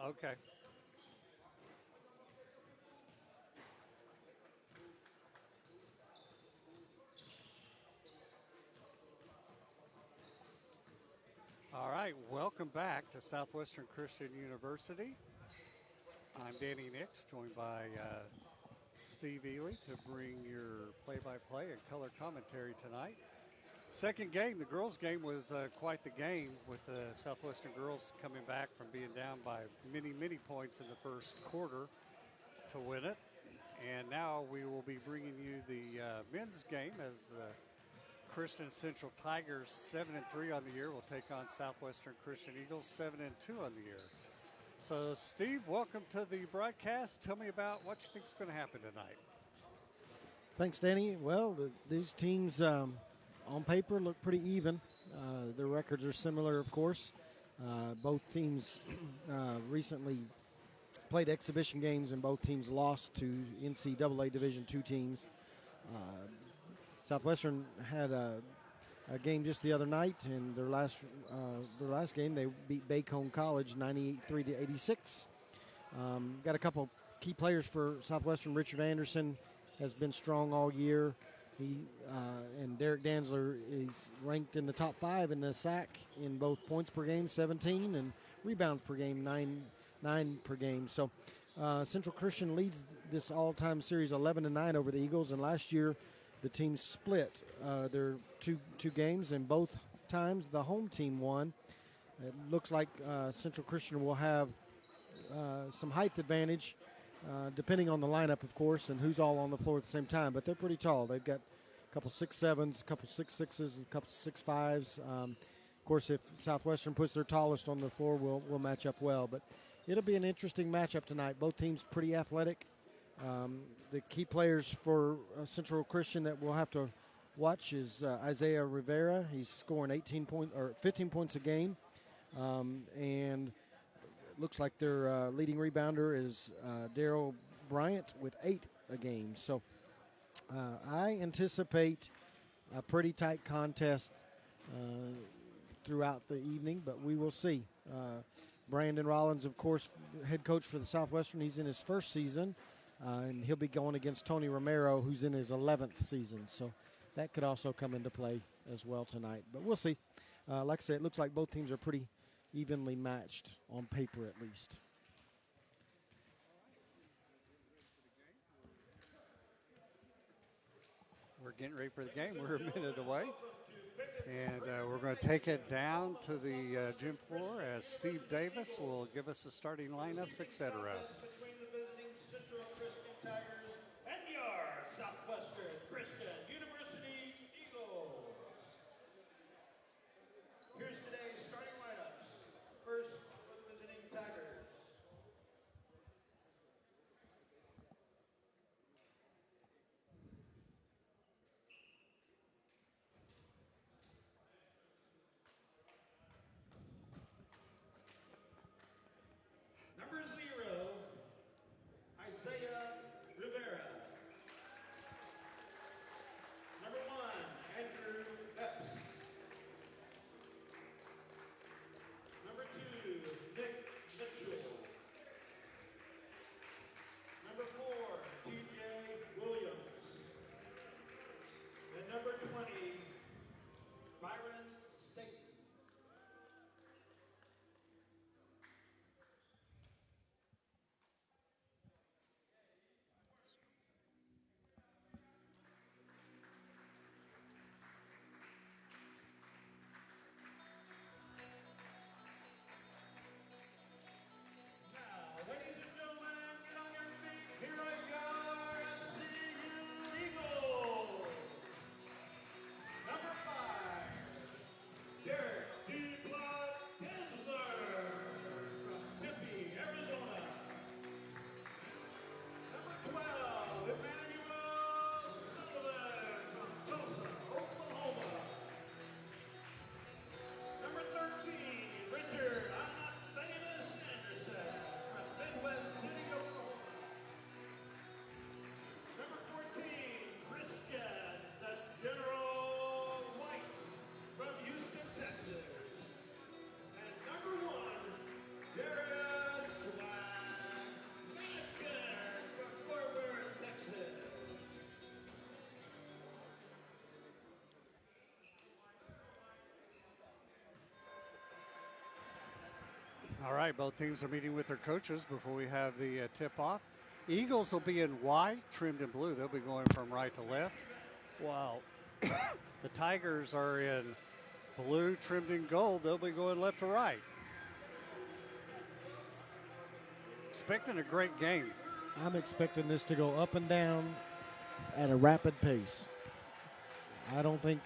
Okay. All right. Welcome back to Southwestern Christian University. I'm Danny Nix, joined by Steve Ely to bring your play-by-play and color commentary tonight. Second game, the girls' game was quite the game with the Southwestern girls coming back from being down by many, many points in the first quarter to win it. And now we will be bringing you the men's game as the Christian Central Tigers 7-3 on the year will take on Southwestern Christian Eagles 7-2 on the year. So, Steve, welcome to the broadcast. Tell me about what you think is going to happen tonight. Thanks, Danny. Well, these teams on paper look pretty even. Their records are similar, of course. Both teams recently played exhibition games, and both teams lost to NCAA Division II teams. Southwestern had a game just the other night. In their last game, they beat Bacone College 93-86. Got a couple key players for Southwestern. Richard Anderson has been strong all year. He and Derek Danzler is ranked in the top 5 in the SAC in both points per game, 17, and rebounds per game, 9 per game. So Central Christian leads this all-time series 11-9 over the Eagles, and last year the teams split their two games, and both times the home team won. It looks like Central Christian will have some height advantage, depending on the lineup, of course, and who's all on the floor at the same time. But they're pretty tall. They've got a couple 6'7s, a couple 6'6s, a couple 6'5s. Of course, if Southwestern puts their tallest on the floor, we'll match up well. But it'll be an interesting matchup tonight. Both teams pretty athletic. The key players for Central Christian that we'll have to watch is Isaiah Rivera. He's scoring 15 points a game, and looks like their leading rebounder is Daryl Bryant with 8 a game. So I anticipate a pretty tight contest throughout the evening, but we will see. Brandon Rollins, of course, head coach for the Southwestern. He's in his first season, and he'll be going against Tony Romero, who's in his 11th season. So that could also come into play as well tonight. But we'll see. Like I said, it looks like both teams are pretty evenly matched on paper, at least. We're getting ready for the game. We're a minute away. And we're going to take it down to the gym floor as Steve Davis will give us the starting lineups, etc. Between the visiting Central Christian Tigers and your Southwestern Christian University Eagles. Here's today's starting lineups. First for the visiting Tigers. Number 0, All right, both teams are meeting with their coaches before we have the tip-off. Eagles will be in white, trimmed in blue. They'll be going from right to left, while the Tigers are in blue, trimmed in gold. They'll be going left to right. Expecting a great game. I'm expecting this to go up and down at a rapid pace. I don't think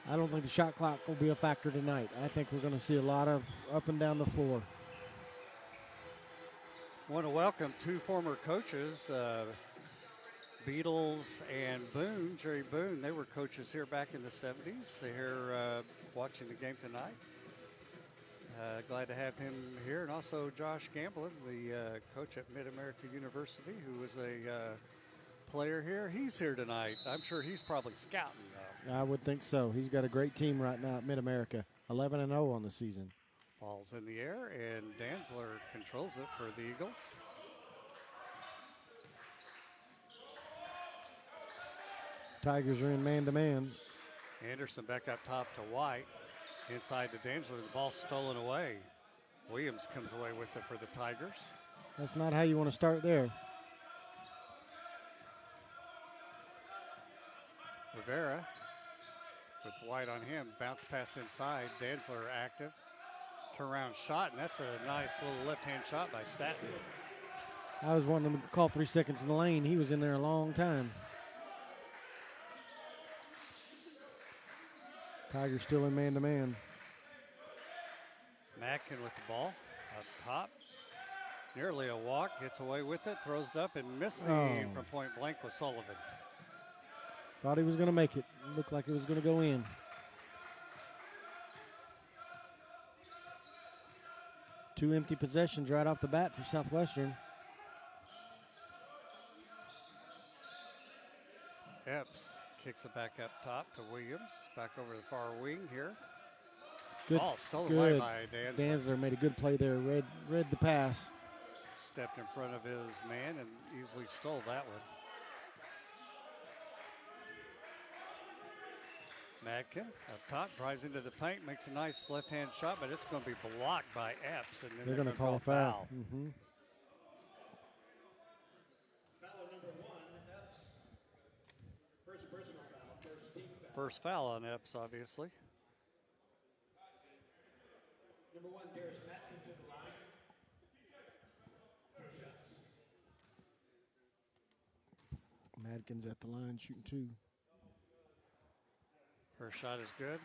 the shot clock will be a factor tonight. I think we're going to see a lot of up and down the floor. Want to welcome two former coaches, Beatles and Boone, Jerry Boone. They were coaches here back in the 70s. They're here watching the game tonight. Glad to have him here. And also Josh Gamblin, the coach at Mid-America University, who was a player here. He's here tonight. I'm sure he's probably scouting, though. I would think so. He's got a great team right now at Mid-America, 11-0 on the season. Ball's in the air, and Dantzler controls it for the Eagles. Tigers are in man-to-man. Anderson back up top to White. Inside to Dantzler, the ball stolen away. Williams comes away with it for the Tigers. That's not how you want to start there. Rivera with White on him. Bounce pass inside. Dantzler active. Turnaround shot, and that's a nice little left-hand shot by Staton. I was wanting him to call 3 seconds in the lane. He was in there a long time. Tigers still in man-to-man. Mackin with the ball up top. Nearly a walk, gets away with it, throws it up, and missing from point blank was Sullivan. Thought he was going to make it. Looked like it was going to go in. 2 empty possessions right off the bat for Southwestern. Epps kicks it back up top to Williams. Back over the far wing here. Good, Ball stolen away by Dantzler. Dantzler made a good play there. Read the pass. Stepped in front of his man and easily stole that one. Madkin up top, drives into the paint, makes a nice left-hand shot, but it's going to be blocked by Epps. And then They're going to call a foul. Mm-hmm. Foul number 1, Epps. First personal foul, first team foul. First foul on Epps, obviously. Number 1, Darius Matkin to the line. 2 shots. Madkin's at the line shooting 2. First shot is good.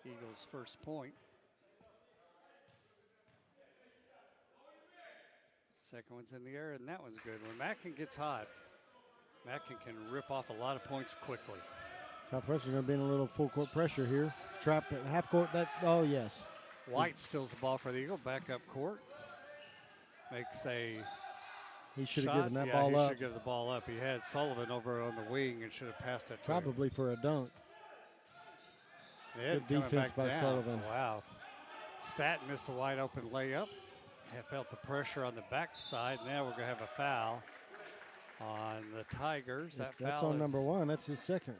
Eagles' first point. Second one's in the air, and that one's good. When Mackin gets hot, Mackin can rip off a lot of points quickly. Southwestern's going to be in a little full court pressure here. Trap at half court. Yes. White steals the ball for the Eagle, back up court. Makes a He should have shot. given that Yeah, ball he up. should give the ball up. He had Sullivan over on the wing and should have passed it to him. Probably for a dunk. Ed Good coming defense back by down. Sullivan. Wow. Staton missed a wide open layup. Have felt the pressure on the backside. Now we're going to have a foul on the Tigers. That That's foul on is, number 1. That's his second.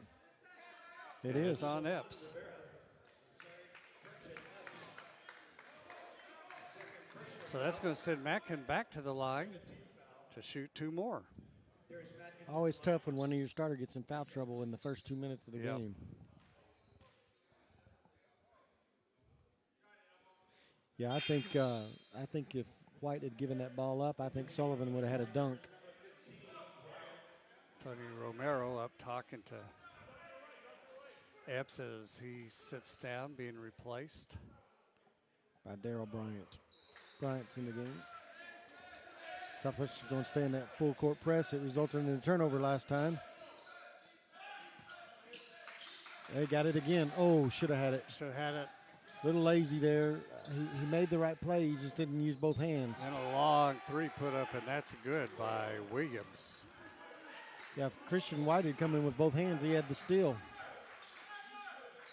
It is. It's on Epps. So that's going to send Mackin back to the line to shoot 2 more. Always tough when one of your starter gets in foul trouble in the first 2 minutes of the Yep. game. Yeah, I think if White had given that ball up, I think Sullivan would have had a dunk. Tony Romero up talking to Epps as he sits down being replaced. By Darryl Bryant. Bryant's in the game. Southwestern's going to stay in that full court press. It resulted in a turnover last time. They got it again. Oh, should have had it. Should have had it. Little lazy there. He made the right play. He just didn't use both hands. And a long 3 put up, and that's good by Williams. Yeah, if Christian White had come in with both hands, he had the steal.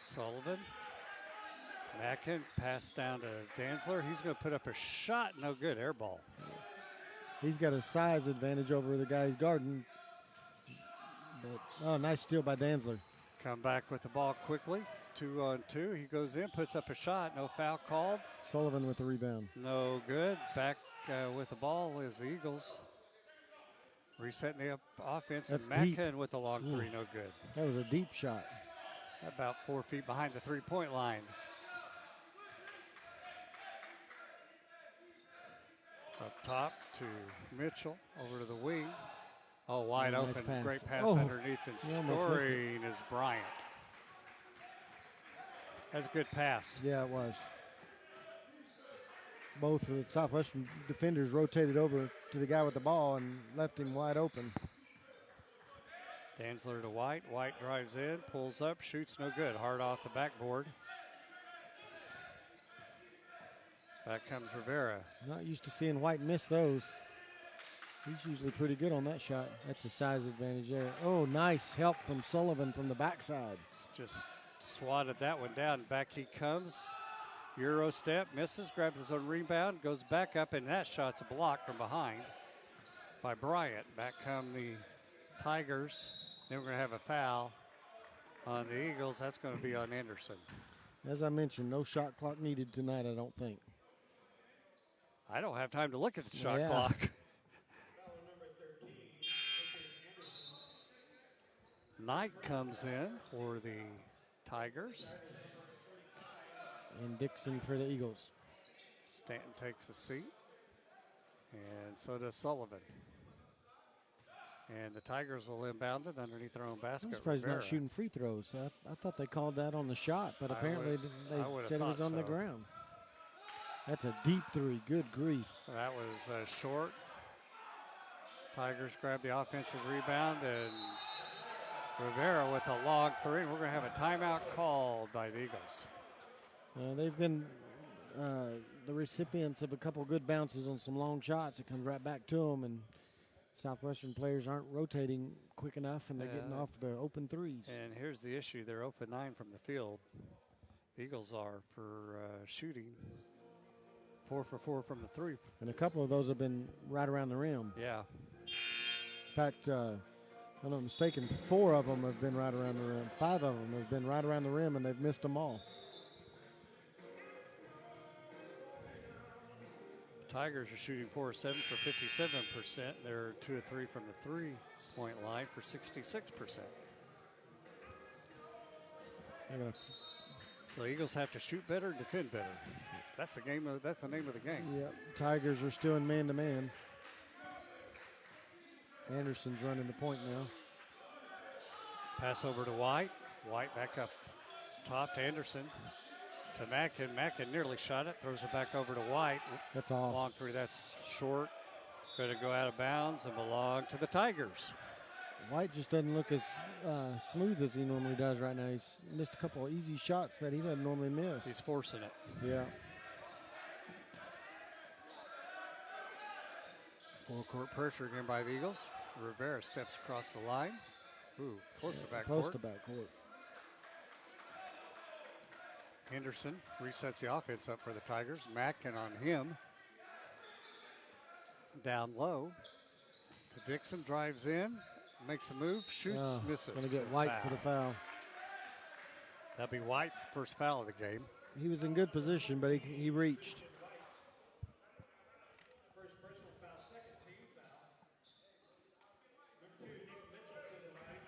Sullivan. Mackin passed down to Dantzler. He's going to put up a shot. No good. Air ball. He's got a size advantage over the guy he's guarding. But, nice steal by Dantzler. Come back with the ball quickly. 2-on-2. He goes in, puts up a shot. No foul called. Sullivan with the rebound. No good. Back with the ball is the Eagles. Resetting the offense. That's and deep. Mackin with the long three. No good. That was a deep shot. About 4 feet behind the three-point line. Up top to Mitchell. Over to the wing. Oh, wide Nice open. pass. Great pass Oh, underneath. And he almost missed it. scoring is Bryant. That's a good pass. Yeah, it was. Both of the Southwestern defenders rotated over to the guy with the ball and left him wide open. Danzler to White. White drives in, pulls up, shoots no good. Hard off the backboard. Back comes Rivera. Not used to seeing White miss those. He's usually pretty good on that shot. That's a size advantage there. Oh, nice help from Sullivan from the backside. Just swatted that one down. Back he comes. Euro step, misses, grabs his own rebound, goes back up, and that shot's a block from behind by Bryant. Back come the Tigers. Then we're going to have a foul on the Eagles. That's going to be on Anderson. As I mentioned, no shot clock needed tonight, I don't think. I don't have time to look at the shot Yeah. clock. Knight comes in for the Tigers. And Dixon for the Eagles. Stanton takes a seat, and so does Sullivan. And the Tigers will inbound it underneath their own basket. I'm surprised he's not Rivera. shooting free throws. I thought they called that on the shot, but I apparently would- I they would've said it was thought on the so. ground. That's a deep three. Good grief. That was short. Tigers grab the offensive rebound, and Rivera with a long three. We're going to have a timeout called by the Eagles. They've been the recipients of a couple good bounces on some long shots. It comes right back to them, and Southwestern players aren't rotating quick enough, and they're getting off the open threes. And here's the issue. They're 0 for 9 from the field. The Eagles are for shooting 4 for 4 from the three. And a couple of those have been right around the rim. Yeah. In fact, if I'm not mistaken, 4 of them have been right around the rim. 5 of them have been right around the rim, and they've missed them all. Tigers are shooting 4 of 7 for 57%. They're 2 of 3 from the three-point line for 66%. So Eagles have to shoot better and defend better. That's the game. That's the name of the game. Yep, Tigers are still in man-to-man. Anderson's running the point now. Pass over to White. White back up top to Anderson. To Mackin. Mackin nearly shot it. Throws it back over to White. That's off. Long three. That's short. Going to go out of bounds and belong to the Tigers. White just doesn't look as smooth as he normally does right now. He's missed a couple of easy shots that he doesn't normally miss. He's forcing it. Yeah. Full court pressure again by the Eagles. Rivera steps across the line. Ooh, close to backcourt. Close to backcourt. Henderson resets the offense up for the Tigers. Mackin on him. Down low to Dixon, drives in, makes a move, shoots, misses. Going to get White for the foul. That'll be White's first foul of the game. He was in good position, but he reached. First personal foul, second team foul. Number 2, Nick Mitchell to the line.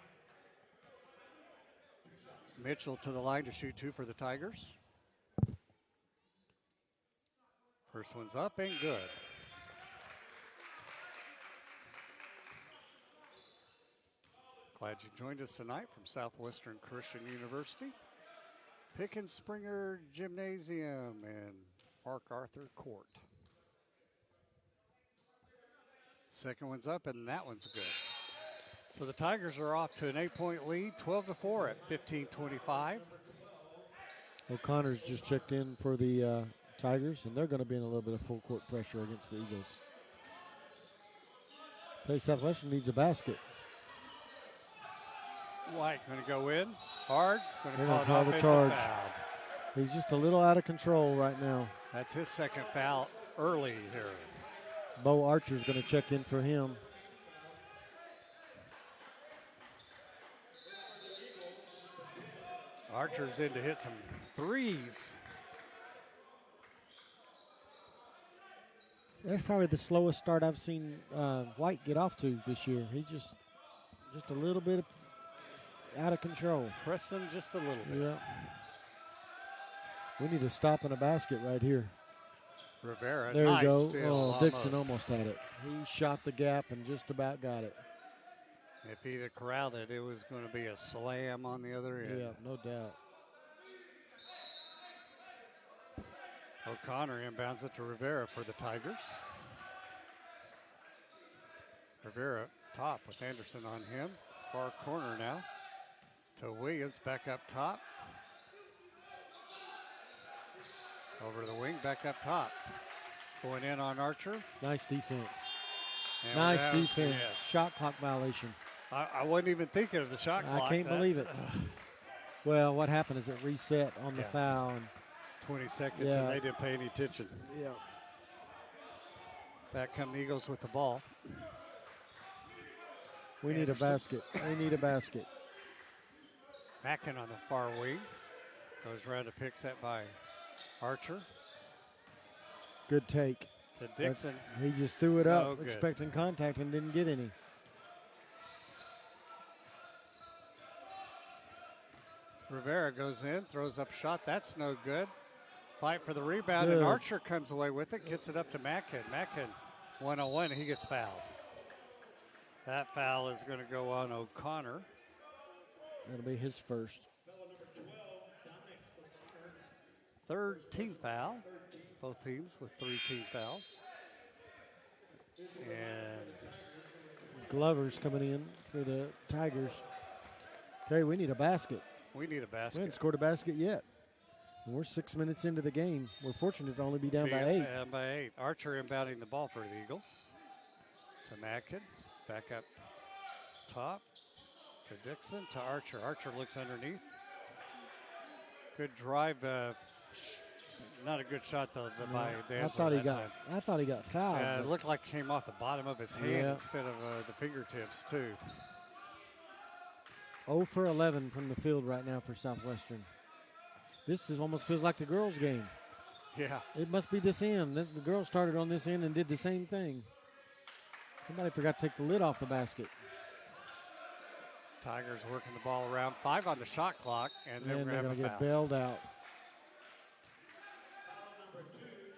2 shots. Mitchell to the line to shoot 2 for the Tigers. First one's up, ain't good. Glad you joined us tonight from Southwestern Christian University. Pickens Springer Gymnasium and Mark Arthur Court. Second one's up, and that one's good. So the Tigers are off to an 8-point lead, 12-4 at 15:25. O'Connor's just checked in for the Tigers, and they're going to be in a little bit of full court pressure against the Eagles. Play Southwestern needs a basket. White going to go in hard. Going They're to gonna call call an the offensive charge. foul. He's just a little out of control right now. That's his second foul early here. Bo Archer's going to check in for him. Archer's in to hit some threes. That's probably the slowest start I've seen White get off to this year. He just a little bit out of control. Pressing just a little bit. Yeah. We need to stop in a basket right here. Rivera, There nice you go. steal, Dixon almost had it. He shot the gap and just about got it. If he'd have corralled it, it was going to be a slam on the other end. Yeah, no doubt. O'Connor inbounds it to Rivera for the Tigers. Rivera top with Anderson on him. Far corner now to Williams, back up top. Over the wing, back up top. Going in on Archer. Nice defense. And Nice we're down- defense. yes. Shot clock violation. I wasn't even thinking of the shot clock. I can't believe it. Well, what happened is it reset on the Yeah. foul. And 20 seconds, Yeah. and they didn't pay any attention. yeah. Back come the Eagles with the ball. We need a Anderson. basket. We need a basket. Mackin on the far wing. Goes around to pick set by Archer. Good take. To Dixon. He just threw it No up, good. expecting contact, and didn't get any. Rivera goes in, throws up a shot. That's no good. Fight for the rebound, Good. and Archer comes away with it. Gets it up to Mackin. Mackin, 1-on-1, he gets fouled. That foul is going to go on O'Connor. That'll be his first. Third team foul. Both teams with 3 team fouls. And Glover's coming in for the Tigers. Terry, we need a basket. we need a We basket. haven't scored a basket yet. And we're 6 minutes into the game. We're fortunate to only be down by 8. Down by 8. Archer inbounding the ball for the Eagles. To Mackin. Back up top. To Dixon. To Archer. Archer looks underneath. Good drive. Not a good shot though by Danzler. I thought he got fouled. It but looked like it came off the bottom of his hand Yeah. instead of the fingertips too. 0 for 11 from the field right now for Southwestern. This almost feels like the girls' game. Yeah. It must be this end. The girls started on this end and did the same thing. Somebody forgot to take the lid off the basket. Tigers working the ball around. 5 on the shot clock, and then And we're they're going going to to get bailed out.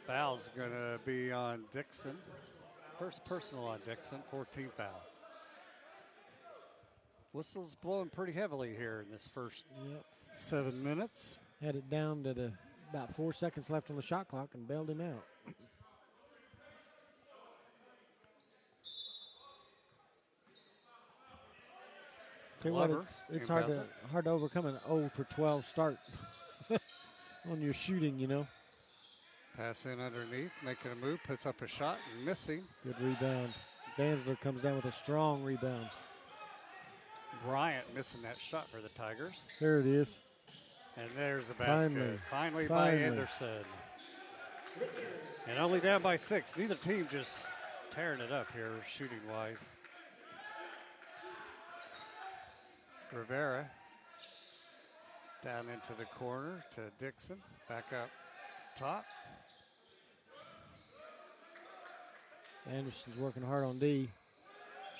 Foul's going to be on Dixon. First personal on Dixon, 14 foul. Whistle's blowing pretty heavily here in this first Yep. 7 minutes. Had it down to about 4 seconds left on the shot clock and bailed him out. Tell you what, Glover it's inbounds hard to overcome an 0 for 12 start on your shooting, you know. Pass in underneath, making a move, puts up a shot, and missing. Good rebound. Danzler comes down with a strong rebound. Bryant missing that shot for the Tigers. There it is. And there's the basket. Finally by Finally. Anderson. And only down by 6. Neither team just tearing it up here shooting-wise. Rivera down into the corner to Dixon. Back up top. Anderson's working hard on D.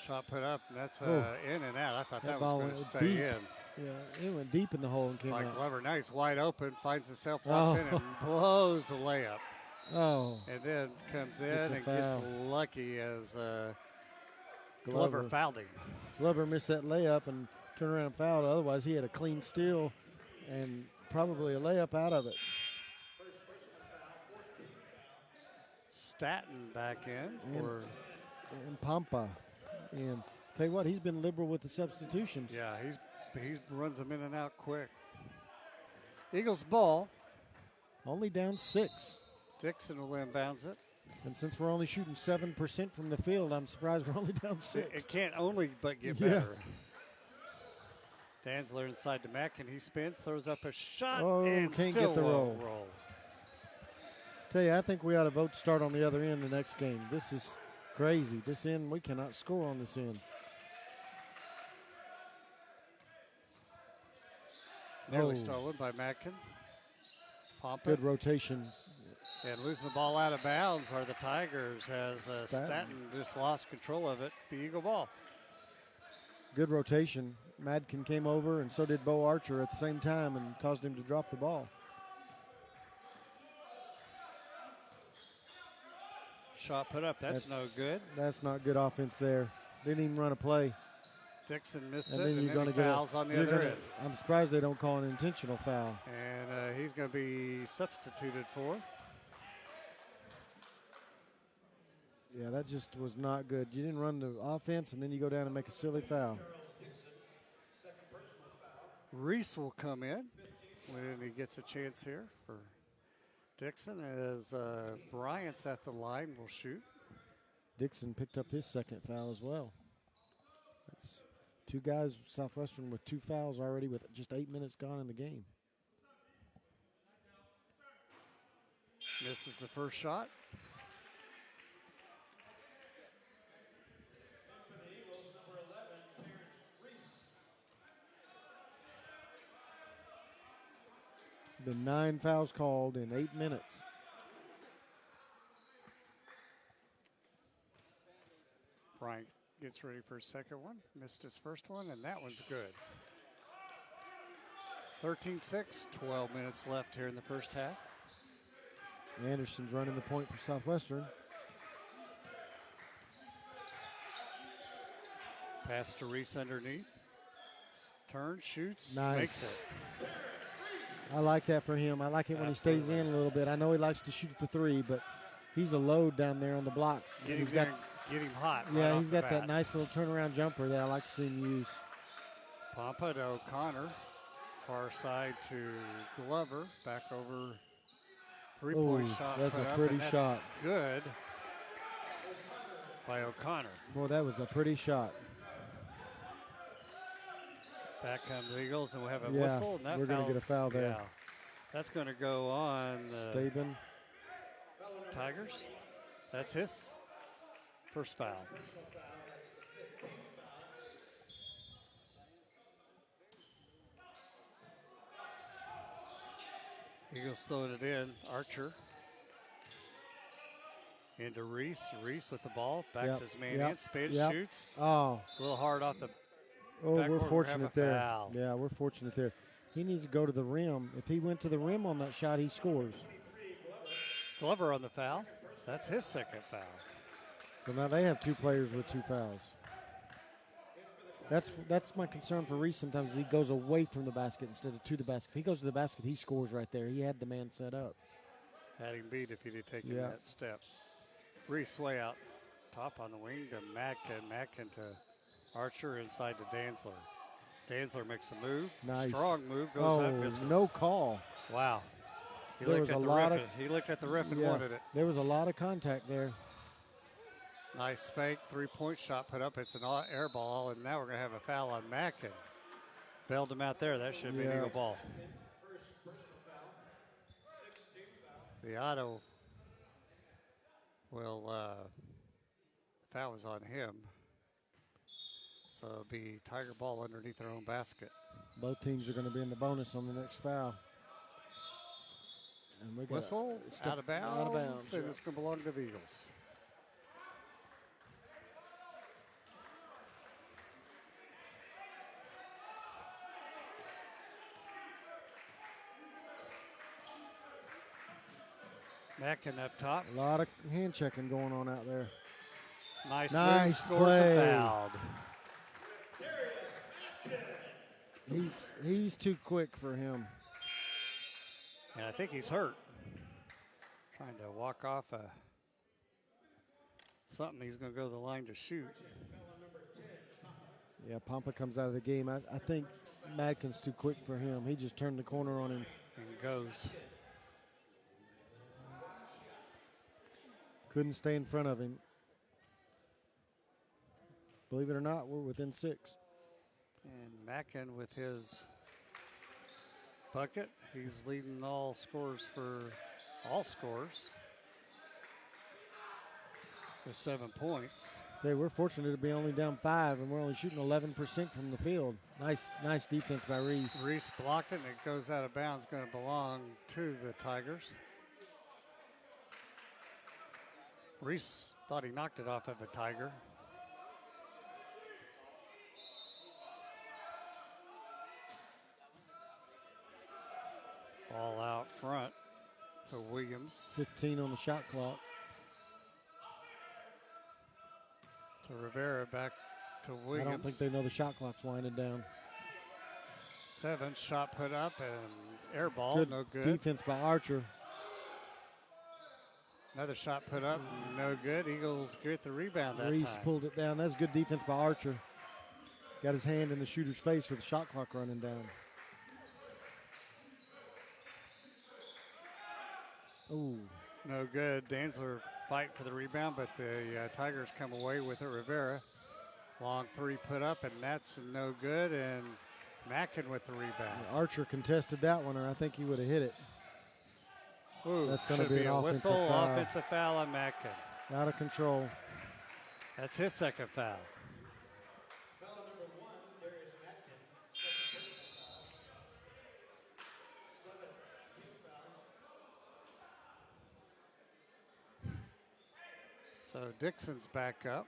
Shot put up, and that's Oh. in and out. I thought That that was ball going to went stay deep. in. Yeah, it went deep in the hole and came By out. Glover. Now he's wide open, finds himself, walks in, Oh. and blows the layup. Oh, And then comes in Gets a and foul. gets lucky as Glover Glover. fouled him. Glover missed that layup and turned around and fouled. Otherwise, he had a clean steal and probably a layup out of it. Staten back in for, And Pampa. And tell you what, he's been liberal with the substitutions. yeah, he runs them in and out quick. Eagles ball. Only down 6. Dixon will inbounds it. And since we're only shooting 7% from the field, I'm surprised we're only down 6. It can't only but get Yeah. better. Danzler inside to Mack, and he spins, throws up a shot, Oh, and can't still get the won't roll. Tell you, I think we ought to vote to start on the other end the next game. This is crazy. This end, we cannot score on this end. Nearly Oh. stolen by Mackin. Pompa. Good rotation. And losing the ball out of bounds are the Tigers as Stanton. Stanton just lost control of it. The Eagle ball. Good rotation. Madkin came over, and so did Bo Archer at the same time, and caused him to drop the ball. Shot put up. That's no good. That's not good offense there. Didn't even run a play. Dixon missed And it, then and you're then going he to get fouls on the you're other gonna- end. I'm surprised they don't call an intentional foul. And he's going to be substituted for. Yeah, that just was not good. You didn't run the offense, and then you go down and make a silly foul. Reese will come in when he gets a chance here for Dixon as Bryant's at the line will shoot. Dixon picked up his second foul as well. That's two guys, Southwestern, with 2 fouls already with just 8 minutes gone in the game. Misses the first shot. Been 9 fouls called in 8 minutes. Bryant gets ready for his second one. Missed his first one, and that one's good. 13-6, 12 minutes left here in the first half. Anderson's running the point for Southwestern. Pass to Reese underneath. Turn, shoots, Nice. makes it. I like that for him. I like it when he stays in a little bit. I know he likes to shoot the 3, but he's a load down there on the blocks. Get him He's there got, and get him hot. yeah, right he's off the got that bat. nice little turnaround jumper that I like to see him use. Pompa to O'Connor. Far side to Glover. Back over. Three-point Ooh, shot. that's put a up, pretty and that's shot. Good by O'Connor. Boy, that was a pretty shot. Back come the Eagles, and we'll have a Yeah, whistle. And that we're gonna get a foul's- foul there. Yeah, that's going to go on the Staben. Tigers. That's his first foul. Eagles throwing it in. Archer. Into Reese. Reese with the ball. Backs Yep, his man yep, in. Spade yep. shoots. Oh, A little hard off the. oh, Backboard, we're we're gonna fortunate have a there. foul. Yeah, we're fortunate there. He needs to go to the rim. If he went to the rim on that shot, he scores. Glover on the foul. That's his second foul. So now they have 2 players with 2 fouls. That's my concern for Reese. Sometimes he goes away from the basket instead of to the basket. If he goes to the basket, he scores right there. He had the man set up. Had him beat if he'd have taken Yeah. that step. Reese way out top on the wing to Mackin. Mackin to Archer inside to Danzler. Danzler makes a move. Nice. Strong move. Goes Oh, up, misses. no call. Wow. He There looked was at a the lot ref. of- He looked at the ref and Yeah, wanted it. there was a lot of contact there. Nice fake 3-point shot put up. It's an air ball, and now we're going to have a foul on Mackin. Bailed him out there. That should be an Yeah. Eagle ball. The auto will, foul was on him. So it'll be Tiger ball underneath their own basket. Both teams are going to be in the bonus on the next foul. And we got Whistle, step- out of bounds, Out of bounds. and yeah. it's going to belong to the Eagles. Mackin up top. A lot of hand checking going on out there. Nice Nice move, scores play. and fouled. He's too quick for him. And I think he's hurt. Trying to walk off something. He's going to go to the line to shoot. Yeah, Pompa comes out of the game. I think Madkin's too quick for him. He just turned the corner on him. And goes. Couldn't stay in front of him. Believe it or not, we're within 6. And Mackin with his bucket. He's leading all scores for all scores with 7 points. Okay, we're fortunate to be only down 5, and we're only shooting 11% from the field. Nice defense by Reese. Reese blocked it, and it goes out of bounds. Going to belong to the Tigers. Reese thought he knocked it off of a Tiger. Ball out front to Williams. 15 on the shot clock. To Rivera, back to Williams. I don't think they know the shot clock's winding down. 7, shot put up and air ball, Good no good. defense by Archer. Another shot put up, no good. Eagles get the rebound that Reese time. pulled it down. That's good defense by Archer. Got his hand in the shooter's face with the shot clock running down. Ooh. No good. Danzler fight for the rebound, but the Tigers come away with it. Rivera, long 3 put up, and that's no good. And Mackin with the rebound. Archer contested that one, and I think he would have hit it. Ooh, That's going to should be an a offensive whistle. foul. Offensive foul on Mackin. Out of control. That's his second foul. Foul number 1, Darius Atkin. Second personal foul. 7th team foul. So Dixon's back up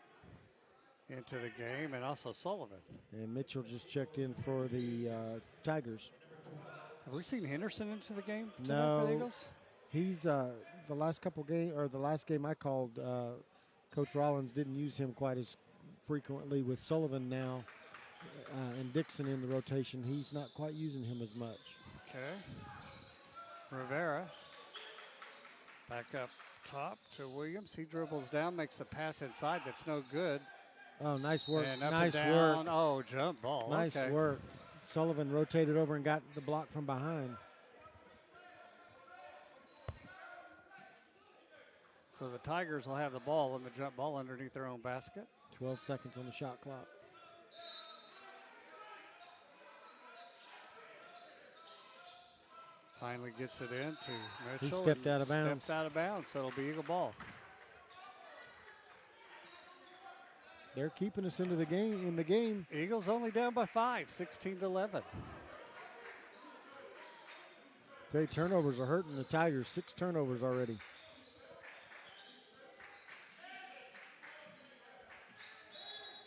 into the game, and also Sullivan. And Mitchell just checked in for the Tigers. Have we seen Henderson into the game tonight No. for the Eagles? He's the last game I called, Coach Rollins didn't use him quite as frequently with Sullivan now and Dixon in the rotation. He's not quite using him as much. Okay. Rivera back up top to Williams. He dribbles down, makes a pass inside that's no good. Oh, nice work. And up Nice and work. down. Oh, jump ball. Nice Okay. work. Sullivan rotated over and got the block from behind. So the Tigers will have the ball and the jump ball underneath their own basket. 12 seconds on the shot clock. Finally gets it in to Mitchell. He stepped and out of bounds. Stepped out of bounds, so it'll be Eagle ball. They're keeping us in the game. Eagles only down by 5, 16-11. Okay, turnovers are hurting the Tigers. 6 turnovers already.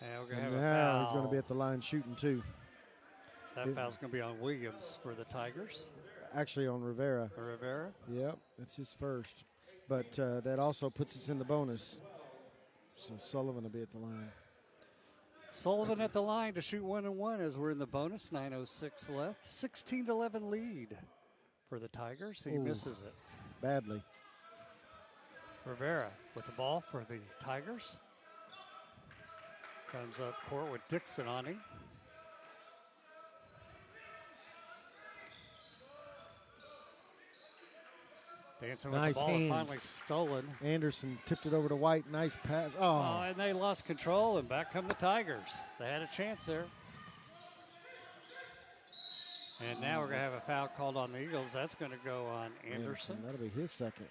And we're going to And have a now foul. he's going to be at the line shooting too. So that foul's going to be on Williams for the Tigers. Actually on Rivera. Rivera. Yep, that's his first. But that also puts us in the bonus. So Sullivan will be at the line. Sullivan at the line to shoot 1-1 as we're in the bonus. 9:06 left. 16-11 lead for the Tigers. He Ooh. misses it. Badly. Rivera with the ball for the Tigers. Comes up court with Dixon on him. Dancing with Nice the ball, hands. finally stolen. Anderson tipped it over to White. Nice pass. Oh, And they lost control, and back come the Tigers. They had a chance there. And now we're going to have a foul called on the Eagles. That's going to go on Anderson. That'll be his second.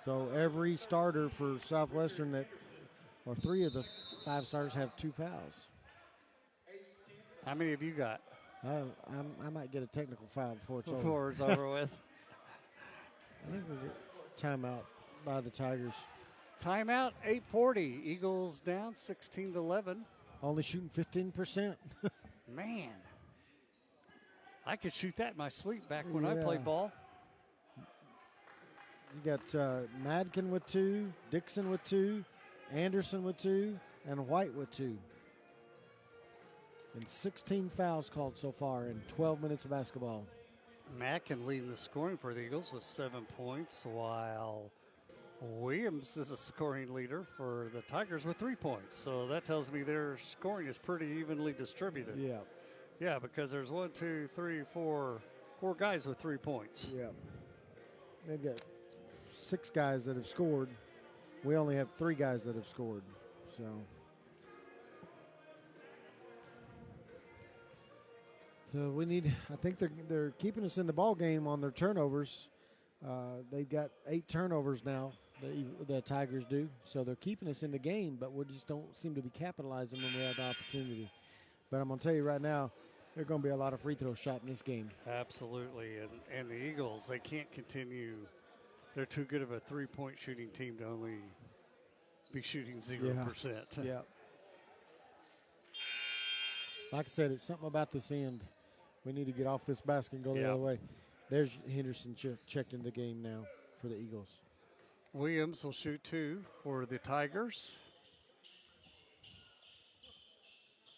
So every starter for Southwestern or 3 of the 5 starters have 2 fouls. How many have you got I might get a technical foul before it's over. before it's over with? I think we get timeout by the Tigers. Timeout, 8:40. Eagles down 16-11. Only shooting 15%. Man, I could shoot that in my sleep back when I played Yeah. ball. You got Madkin with 2, Dixon with 2, Anderson with 2, and White with 2. And 16 fouls called so far in 12 minutes of basketball. Mackin leading the scoring for the Eagles with 7 points, while Williams is a scoring leader for the Tigers with 3 points. So that tells me their scoring is pretty evenly distributed. Yeah, Yeah, because there's 1, 2, 3, 4 guys with 3 points. yeah. They've got 6 guys that have scored. We only have 3 guys that have scored. So we need. I think they're keeping us in the ball game on their turnovers. They've got 8 turnovers now The Tigers do. So they're keeping us in the game, but we just don't seem to be capitalizing when we have the opportunity. But I'm going to tell you right now, there's going to be a lot of free throw shot in this game. Absolutely. And the Eagles, they can't continue. They're too good of a three-point shooting team to only be shooting 0%. Yeah. Like I said, it's something about this end. We need to get off this basket and go the other way. There's Henderson checked in the game now for the Eagles. Williams will shoot 2 for the Tigers.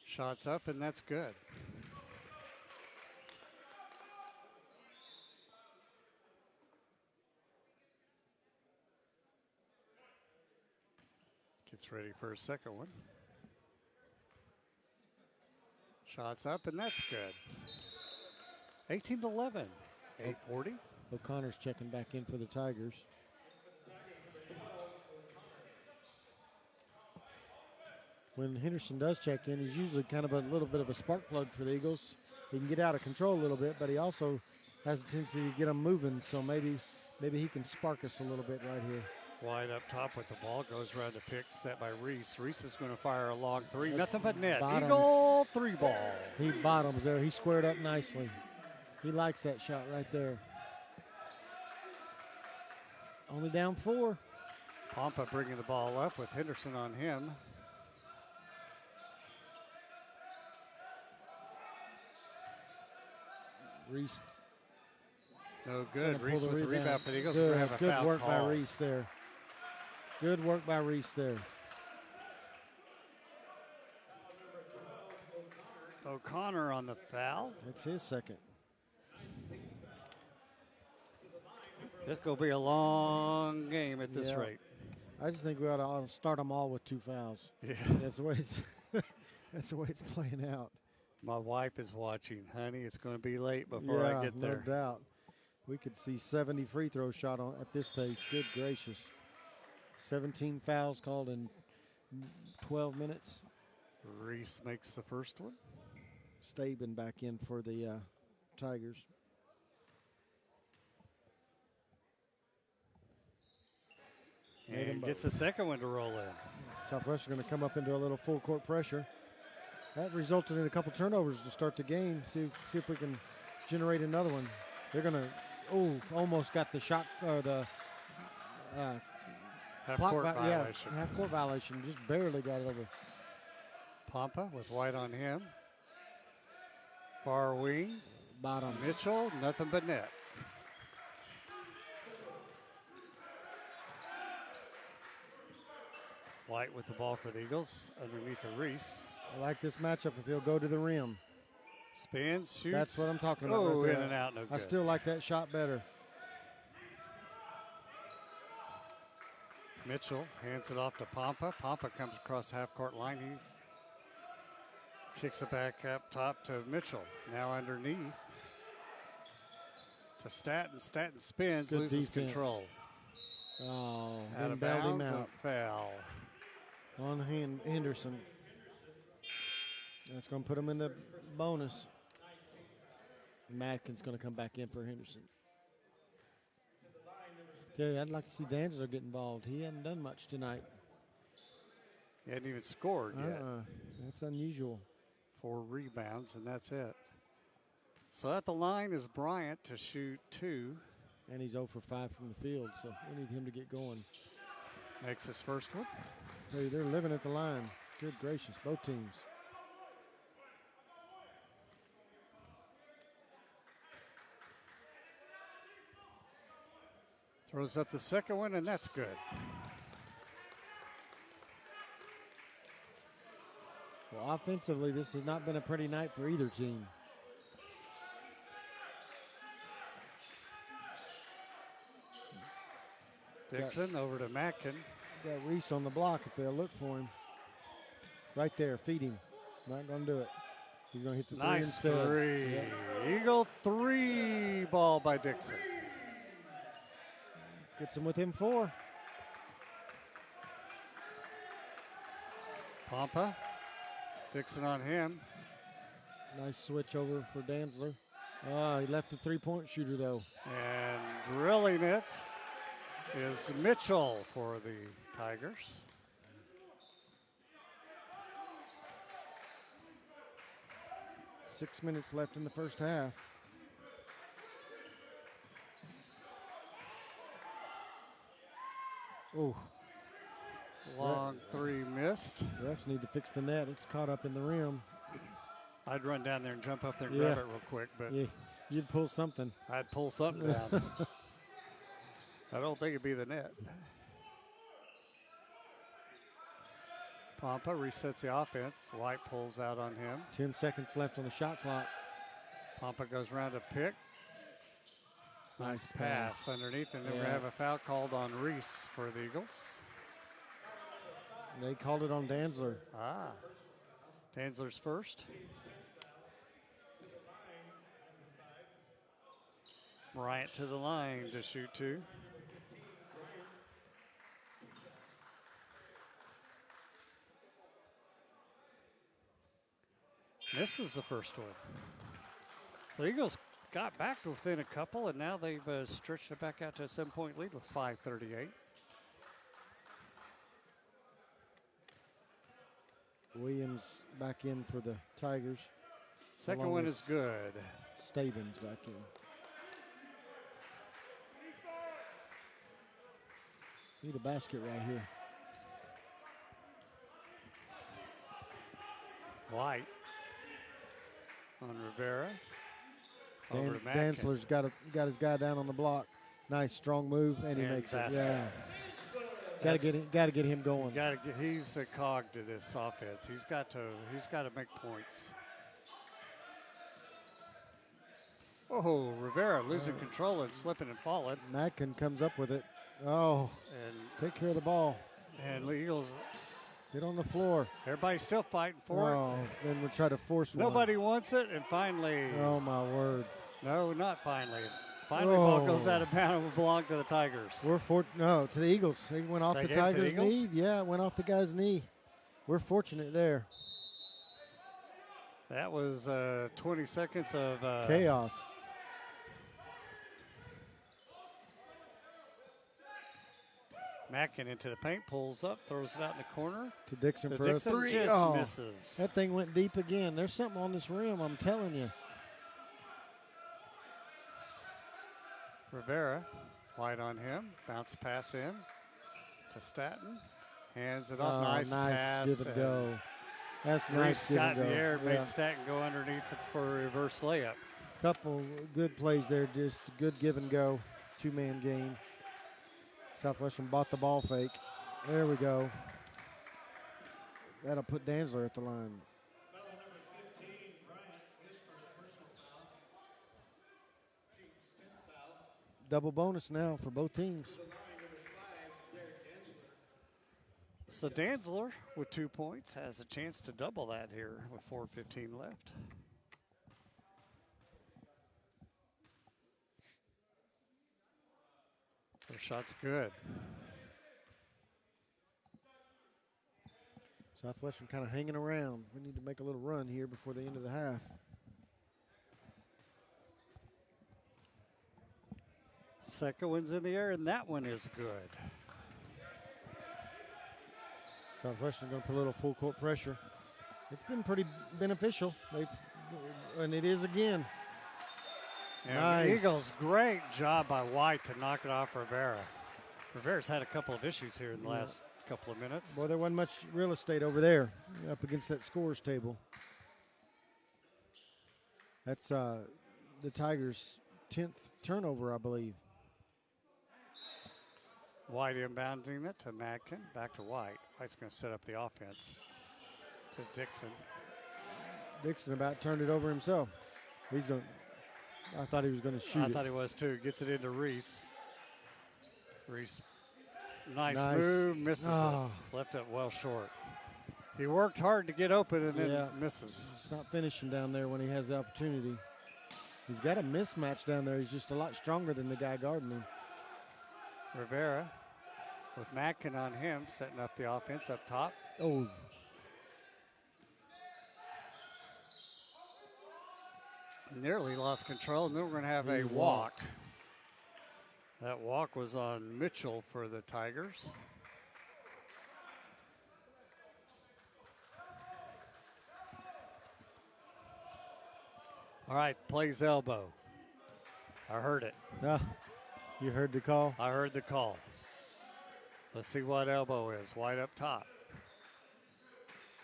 Shots up, and that's good. Gets ready for a second one. Shots up, and that's good. 18-11. 8:40. O'Connor's checking back in for the Tigers. When Henderson does check in, he's usually kind of a little bit of a spark plug for the Eagles. He can get out of control a little bit, but he also has a tendency to get them moving, so maybe he can spark us a little bit right here. Wide up top with the ball, goes around the pick, set by Reese. Reese is going to fire a long three. Nothing but net. Bottoms. Eagle 3 ball. He bottoms there. He squared up nicely. He likes that shot right there. Only down 4. Pompa bringing the ball up with Henderson on him. Reese. No good. Reese with the rebound for the Eagles. Good, We're gonna have a good foul work call. by Reese there. Good work by Reese there. O'Connor on the foul. That's his second. This going to be a long game at this Yeah. rate. I just think we ought to start them all with 2 fouls. Yeah. That's the way it's that's the way it's playing out. My wife is watching. Honey, it's going to be late before I get there. No doubt. We could see 70 free throw shot on at this pace. Good gracious. 17 fouls called in 12 minutes. Reese makes the first one. Staben back in for the Tigers. And gets the second one to roll in. Southwestern going to come up into a little full court pressure. That resulted in a couple turnovers to start the game. See if we can generate another one. They're going to, almost got the shot, or the Half-court violation. half-court violation. Just barely got it over. Pompa with White on him. Far wing. Bottom. Mitchell, nothing but net. White with the ball for the Eagles underneath the Reese. I like this matchup if he'll go to the rim. Spins, shoots. That's what I'm talking about. Oh, right in there. and out, no good. I still like that shot better. Mitchell hands it off to Pompa. Pompa comes across half-court line. He kicks it back up top to Mitchell. Now underneath to Staten. Staten spins, Good loses defense. control. Oh, Out then of bailed him bounds, a out foul. on Henderson. That's going to put him in the bonus. Madkin's going to come back in for Henderson. Okay, I'd like to see D'Angelo get involved. He hasn't done much tonight. He hadn't even scored yet. That's unusual. 4 rebounds, and that's it. So at the line is Bryant to shoot 2. And he's 0 for 5 from the field, so we need him to get going. Makes his first one. Tell you, they're living at the line. Good gracious, both teams. Throws up the second one, and that's good. Well, offensively, this has not been a pretty night for either team. Dixon over to Mackin. Got Reese on the block if they'll look for him. Right there, feed him. Not going to do it. He's going to hit the three Nice instead. three. Yeah. Eagle 3 ball by Dixon. Gets him within 4. Pompa. Dixon on him. Nice switch over for Danzler. He left the three-point shooter, though. And drilling it. is Mitchell for the Tigers. Six minutes left in the first half. Oh, Long three missed. refs need to fix the net. It's caught up in the rim. I'd run down there and jump up there and Yeah. grab it real quick, but Yeah, you'd pull something. I'd pull something down. I don't think it'd be the net. Pompa resets the offense. White pulls out on him. 10 seconds left on the shot clock. Pompa goes around to pick. Nice pass underneath, and then we're Yeah. going to have a foul called on Reese for the Eagles. They called it on Danzler. Ah, Danzler's first. Bryant to the line to shoot two. Misses the first one. So the Eagles got back to within a couple, and now they've stretched it back out to a 7-point lead with 5:38. Williams back in for the Tigers. Second Along one with- is good. Stavins back in. Need a basket right here. White on Rivera. Over to Mackin. Danzler's got his guy down on the block. Nice strong move, and he And makes basket. it. Yeah. Got to get him going. He's a cog to this offense. He's got to make points. Oh, Rivera losing control and slipping and falling. Mackin comes up with it. Oh, And take care of the ball. the Eagles, Get on the floor. everybody's still fighting for it. Oh, then we try to force one. Nobody wants it, and finally, Oh my word. no, not finally. Finally, ball goes Oh. out of bounds and will belong to the Tigers. No, to the Eagles. They went off They the gave it to the Tigers' knee. Eagles? Yeah, it went off the guy's knee. We're fortunate there. That was 20 seconds of Chaos. Mackin into the paint, pulls up, throws it out in the corner. To Dixon The for Dixon a three. just Oh, misses. that thing went deep again. There's something on this rim, I'm telling you. Rivera, White on him, bounce pass in to Staton, hands it off, Oh, nice pass. give and go. That's nice Reese give got and in go. the air, Yeah. made Staton go underneath it for a reverse layup. Couple good plays there, just good give and go. Two-man game. Southwestern bought the ball fake. There we go. That'll put Danzler at the line. Foul number 15, Bryant, his first personal foul. Team's 10th foul. Double bonus now for both teams. The line number 5, Derek Danzler. So Danzler with 2 points has a chance to double that here with 4:15 left. Their shot's good. Southwestern kind of hanging around. We need to make a little run here before the end of the half. Second one's in the air, and that one is good. Southwestern going to put a little full court pressure. It's been pretty beneficial. And it is again. And Nice. the Eagles, great job by White to knock it off Rivera. Rivera's had a couple of issues here in the last couple of minutes. Boy, there wasn't much real estate over there up against that scores table. That's the Tigers' 10th turnover, I believe. White inbounding it to Mackin, back to White. White's going to set up the offense to Dixon. Dixon about turned it over himself. I thought he was going to shoot I it. thought he was too. Gets it into Reese. Reese, nice Nice. move, misses Oh. it. Left it well short. He worked hard to get open and then Yeah. misses. He's not finishing down there when he has the opportunity. He's got a mismatch down there. He's just a lot stronger than the guy guarding him. Rivera with Mackin on him, setting up the offense up top. Oh, Nearly lost control, and then we're going to have a walk. That walk was on Mitchell for the Tigers. All right, plays elbow. I heard it. You heard the call? I heard the call. Let's see what elbow is. White up top.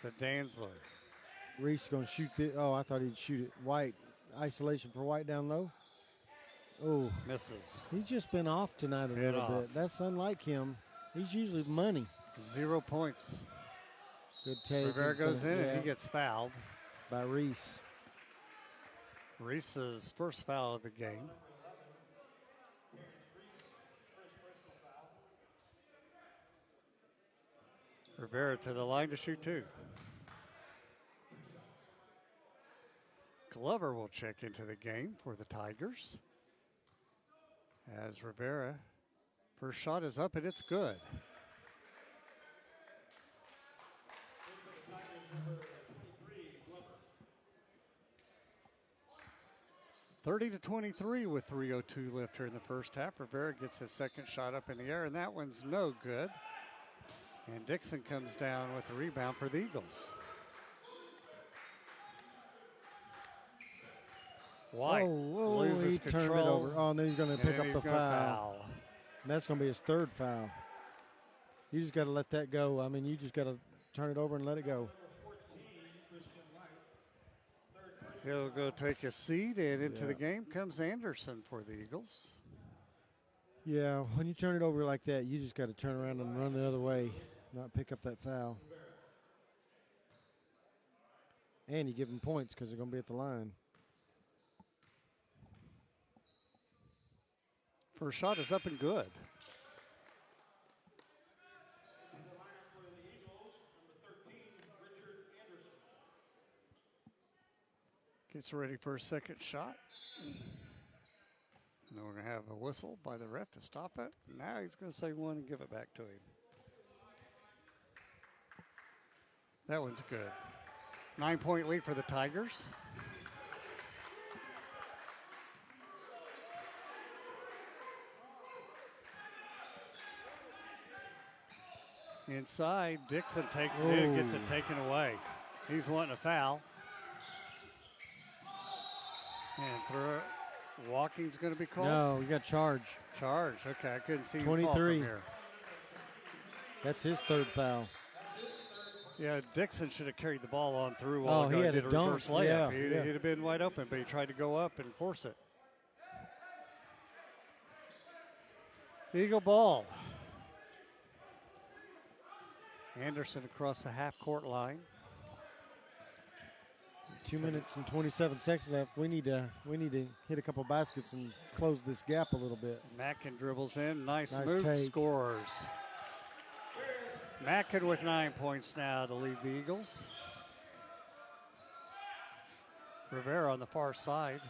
To Danzler. Reese going to shoot it. Oh, I thought he'd shoot it. White. Isolation for White down low. Oh. Misses. He's just been off tonight a little bit. That's unlike him. He's usually money. 0 points. Good take. Rivera goes in and he gets fouled. By Reese. Reese's first foul of the game. Rivera to the line to shoot 2. Glover will check into the game for the Tigers. As Rivera, first shot is up and it's good. (30 to 23) with 3:02 left here in the first half. Rivera gets his second shot up in the air, and that one's no good. And Dixon comes down with the rebound for the Eagles. White loses he control. turned it over. Oh, and then he's going to pick up the foul. foul. And that's going to be his third foul. You just got to let that go. I mean, you just got to turn it over and let it go. He'll go take a seat, and into the game comes Anderson for the Eagles. Yeah, when you turn it over like that, you just got to turn around and run the other way, not pick up that foul. And you give them points because they're going to be at the line. First shot is up and good. Gets ready for a second shot. And then we're going to have a whistle by the ref to stop it. Now he's going to say one and give it back to him. That one's good. 9-point lead for the Tigers. Inside, Dixon takes it in, gets it taken away. He's wanting a foul. And walking's going to be called? No, you got charge. Charge, okay. I couldn't see him 23. fall from here. That's his third foul. Yeah, Dixon should have carried the ball on through Oh, while he had did a a dunk. reverse layup. Yeah, He'd have been wide open, but he tried to go up and force it. Eagle ball. Anderson across the half-court line. 2 minutes and 27 seconds left. We need to hit a couple baskets and close this gap a little bit. Mackin dribbles in. Nice Nice move. take. Scores. Mackin with 9 points now to lead the Eagles. Rivera on the far side.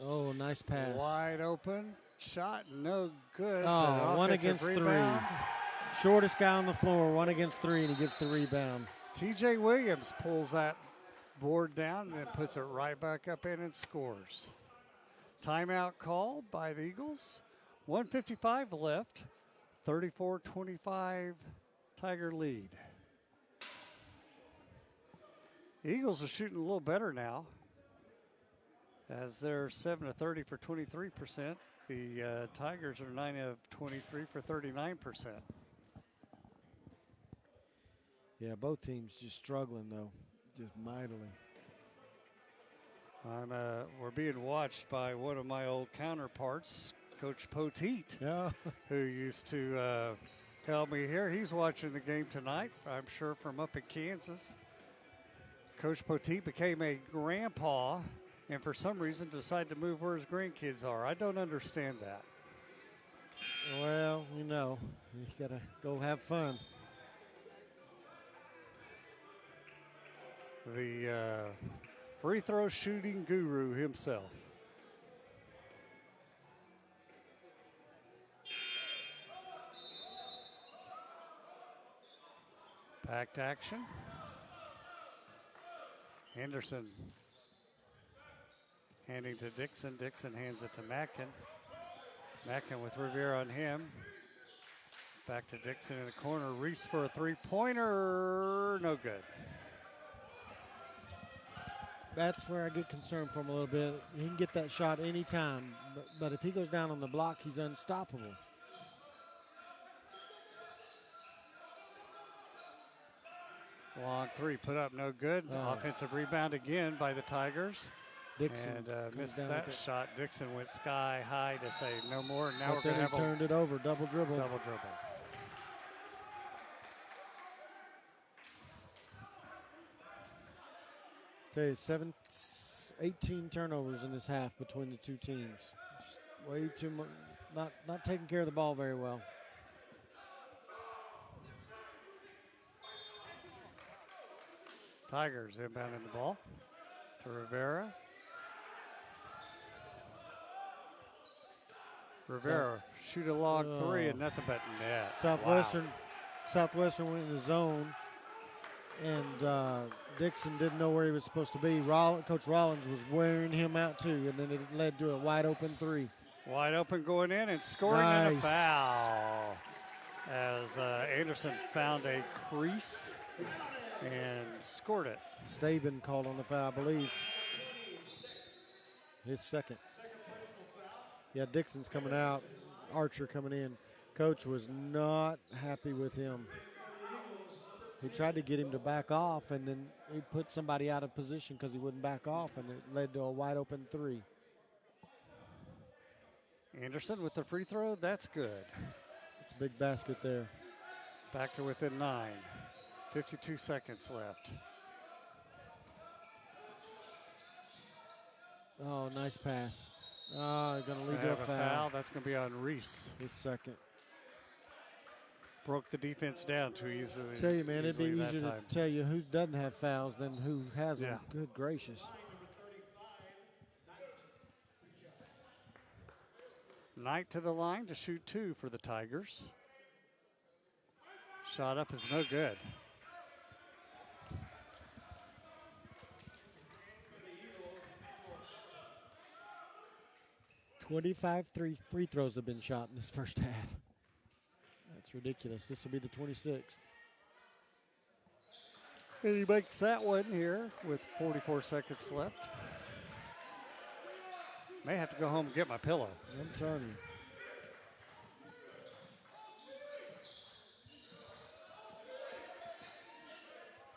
Oh, nice pass. Wide open. Shot no good. Oh, one against rebound. 3. Shortest guy on the floor, 1 against 3, and he gets the rebound. TJ Williams pulls that board down and then puts it right back up in and scores. Timeout called by the Eagles. 1:55 left. 34-25 Tiger lead. Eagles are shooting a little better now, as they're 7 of 30 for 23%. The Tigers are 9 of 23 for 39%. Yeah, both teams just struggling, though, just mightily. We're being watched by one of my old counterparts, Coach Poteet, Yeah. who used to help me here. He's watching the game tonight, I'm sure, from up in Kansas. Coach Poteet became a grandpa and for some reason decided to move where his grandkids are. I don't understand that. Well, you got to go have fun. The free throw shooting guru himself. Back to action. Anderson Handing to Dixon. Dixon hands it to Mackin. Mackin with Rivera on him. Back to Dixon in the corner. Reese for a three-pointer. No good. That's where I get concerned for him a little bit. He can get that shot anytime, but if he goes down on the block, he's unstoppable. Long three put up, no good. Offensive rebound again by the Tigers. Dixon and missed that shot. Dixon went sky high to say no more. Now but we're going to have turned it over, double dribble. Double dribble. Tell you, 18 turnovers in this half between the two teams. Just way too much, not taking care of the ball very well. Tigers inbounding the ball to Rivera. Rivera shoot a long three and nothing but net. Southwestern went in the zone, and Dixon didn't know where he was supposed to be. Coach Rollins was wearing him out too, and then it led to a wide open three. Wide open going in and scoring and a foul. As Anderson found a crease and scored it. Staben called on the foul, I believe. His second. Yeah, Dixon's coming out. Archer coming in. Coach was not happy with him. He tried to get him to back off, and then he put somebody out of position because he wouldn't back off, and it led to a wide open three. Anderson with the free throw. That's good. It's a big basket there. Back to within 9. 52 seconds left. Oh, nice pass. Oh, going to lead to a foul. That's going to be on Reese. His second. Broke the defense down too easily. Tell you, man, it'd be easier to tell you who doesn't have fouls than who has them. Yeah. Good gracious. Knight to the line to shoot 2 for the Tigers. Shot up is no good. 25 free throws have been shot in this first half. That's ridiculous. This will be the 26th. And he makes that one here with 44 seconds left. May have to go home and get my pillow. I'm telling you.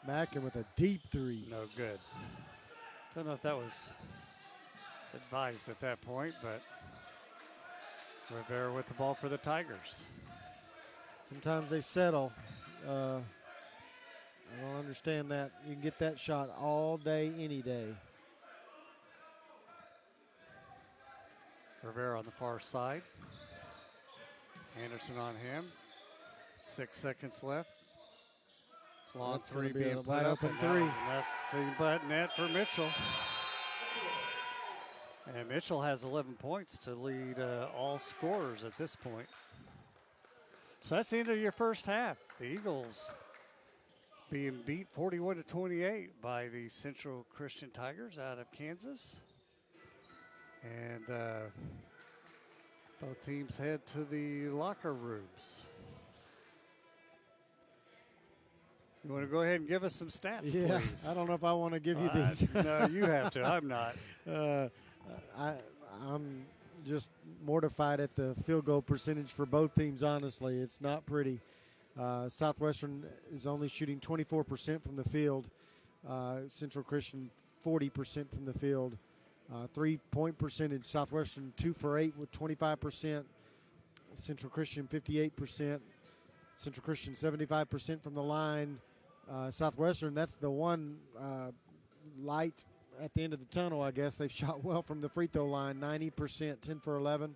Mackin with a deep three. No good. Don't know if that was advised at that point, but Rivera with the ball for the Tigers. Sometimes they settle. I don't understand that. You can get that shot all day, any day. Rivera on the far side. Anderson on him. 6 seconds left. Long That's gonna three be a being wide put up, open and three. Nothing but net for Mitchell. And Mitchell has 11 points to lead all scorers at this point. So that's the end of your first half. The Eagles being beat 41-28 by the Central Christian Tigers out of Kansas. And both teams head to the locker rooms. You want to go ahead and give us some stats, please? I don't know if I want to give you these. No, you have to. I'm not. I'm just mortified at the field goal percentage for both teams, honestly. It's not pretty. Southwestern is only shooting 24% from the field. Central Christian, 40% from the field. 3-point percentage, Southwestern 2 for 8 with 25%. Central Christian, 58%. Central Christian, 75% from the line. Southwestern, that's the one light at the end of the tunnel, I guess. They've shot well from the free throw line, 90%, 10 for 11.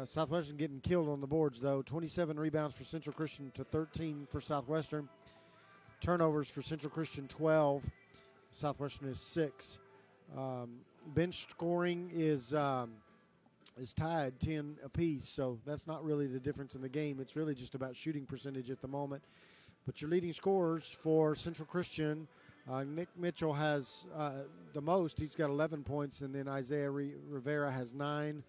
Southwestern getting killed on the boards, though. 27 rebounds for Central Christian to 13 for Southwestern. Turnovers for Central Christian, 12. Southwestern is 6. Bench scoring is tied 10 apiece, so that's not really the difference in the game. It's really just about shooting percentage at the moment. But your leading scorers for Central Christian Nick Mitchell has the most. He's got 11 points, and then Isaiah Rivera has 9,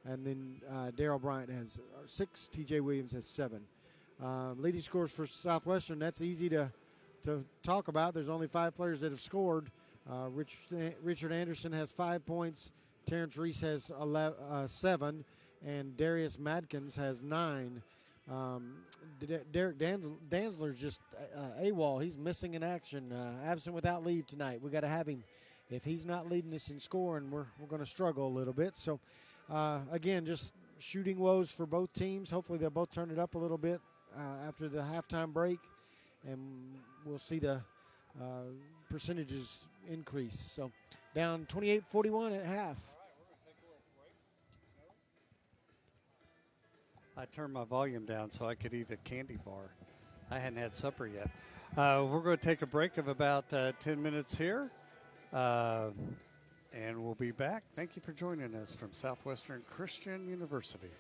and then Darrell Bryant has 6. T.J. Williams has 7. Leading scores for Southwestern, that's easy to talk about. There's only 5 players that have scored. Richard Anderson has 5 points. Terrence Reese has 7, and Darius Madkins has 9. Derek Danzler's just AWOL. He's missing in action, absent without leave tonight. We got to have him. If he's not leading us in scoring, we're going to struggle a little bit. So, again, just shooting woes for both teams. Hopefully they'll both turn it up a little bit after the halftime break, and we'll see the percentages increase. So, down 28-41 at half. I turned my volume down so I could eat a candy bar. I hadn't had supper yet. We're going to take a break of about 10 minutes here, and we'll be back. Thank you for joining us from Southwestern Christian University.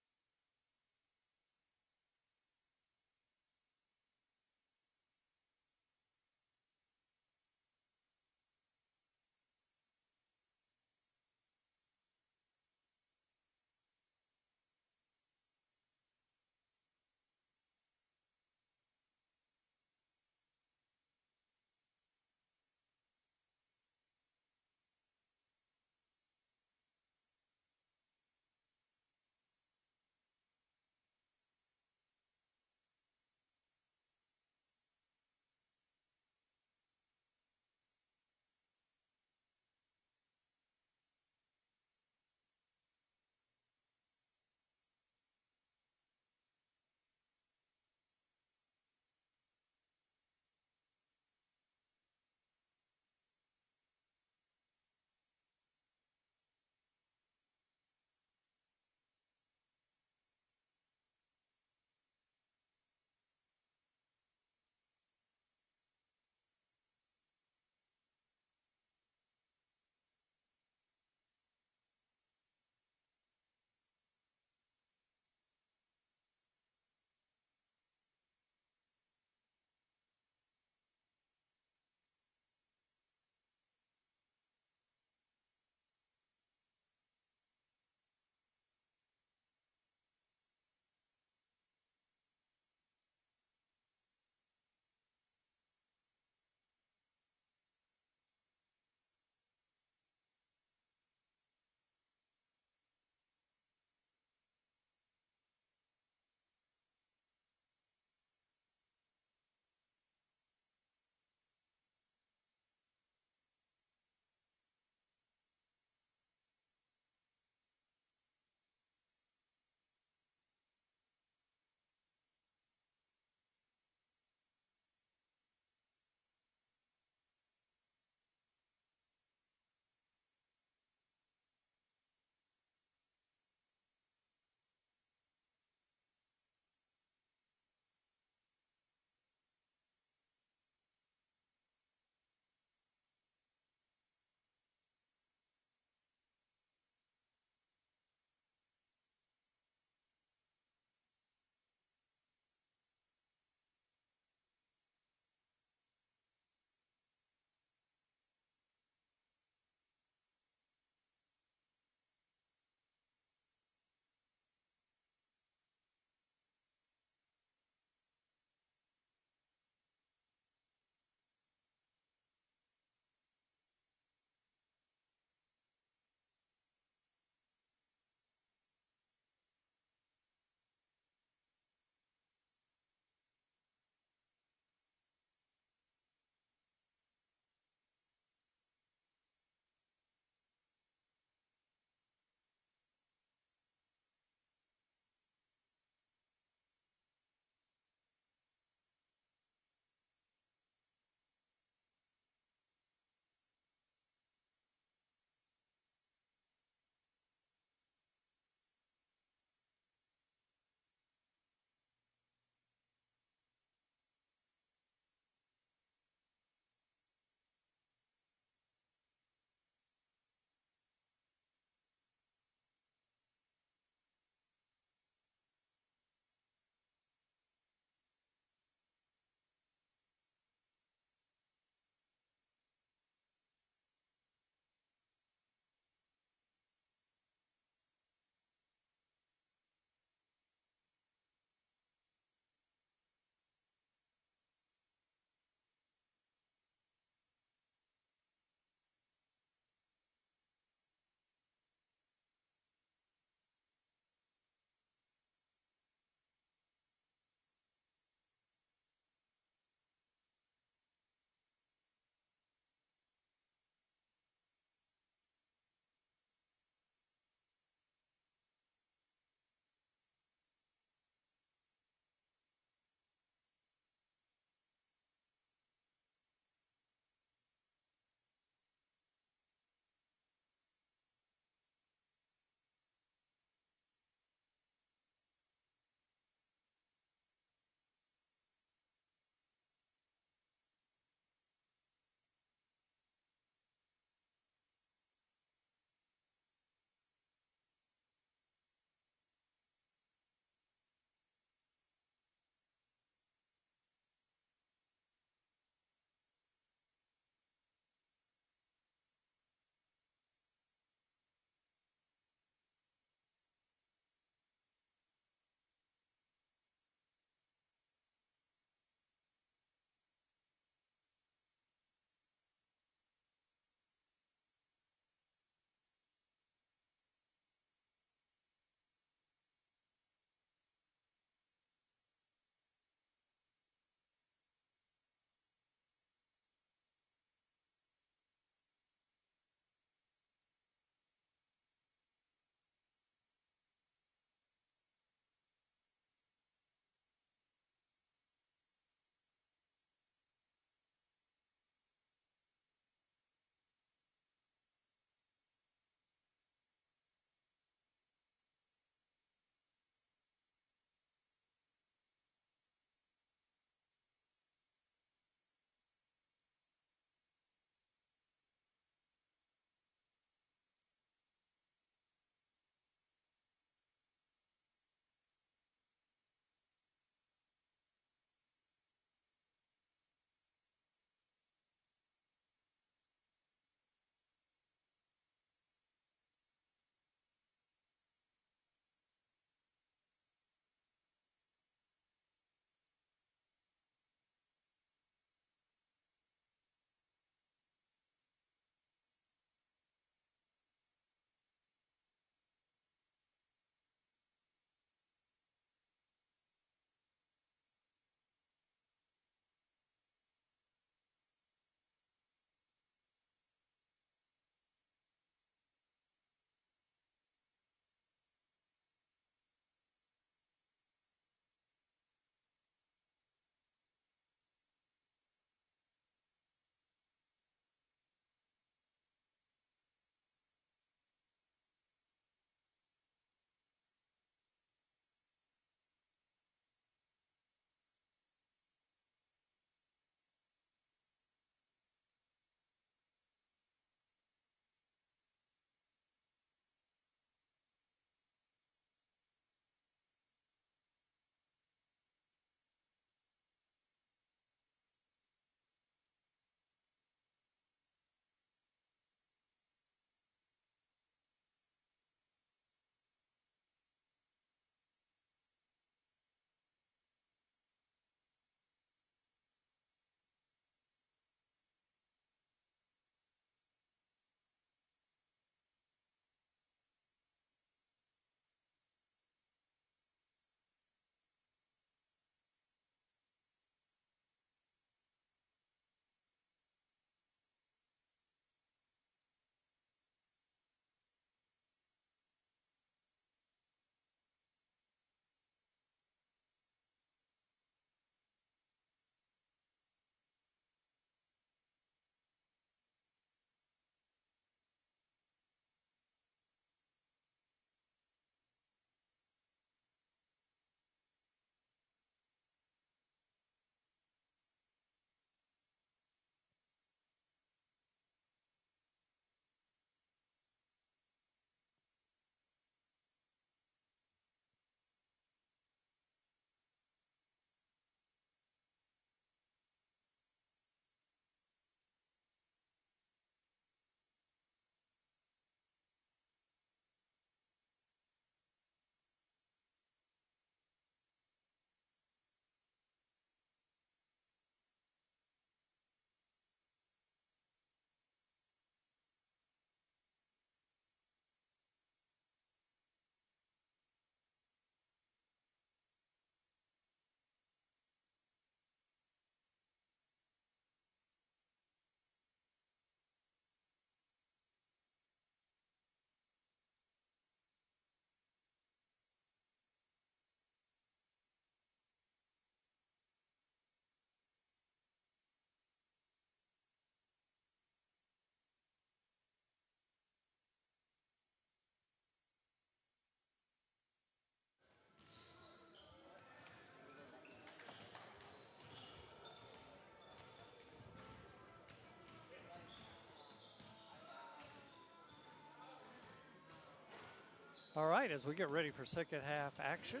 All right, as we get ready for second half action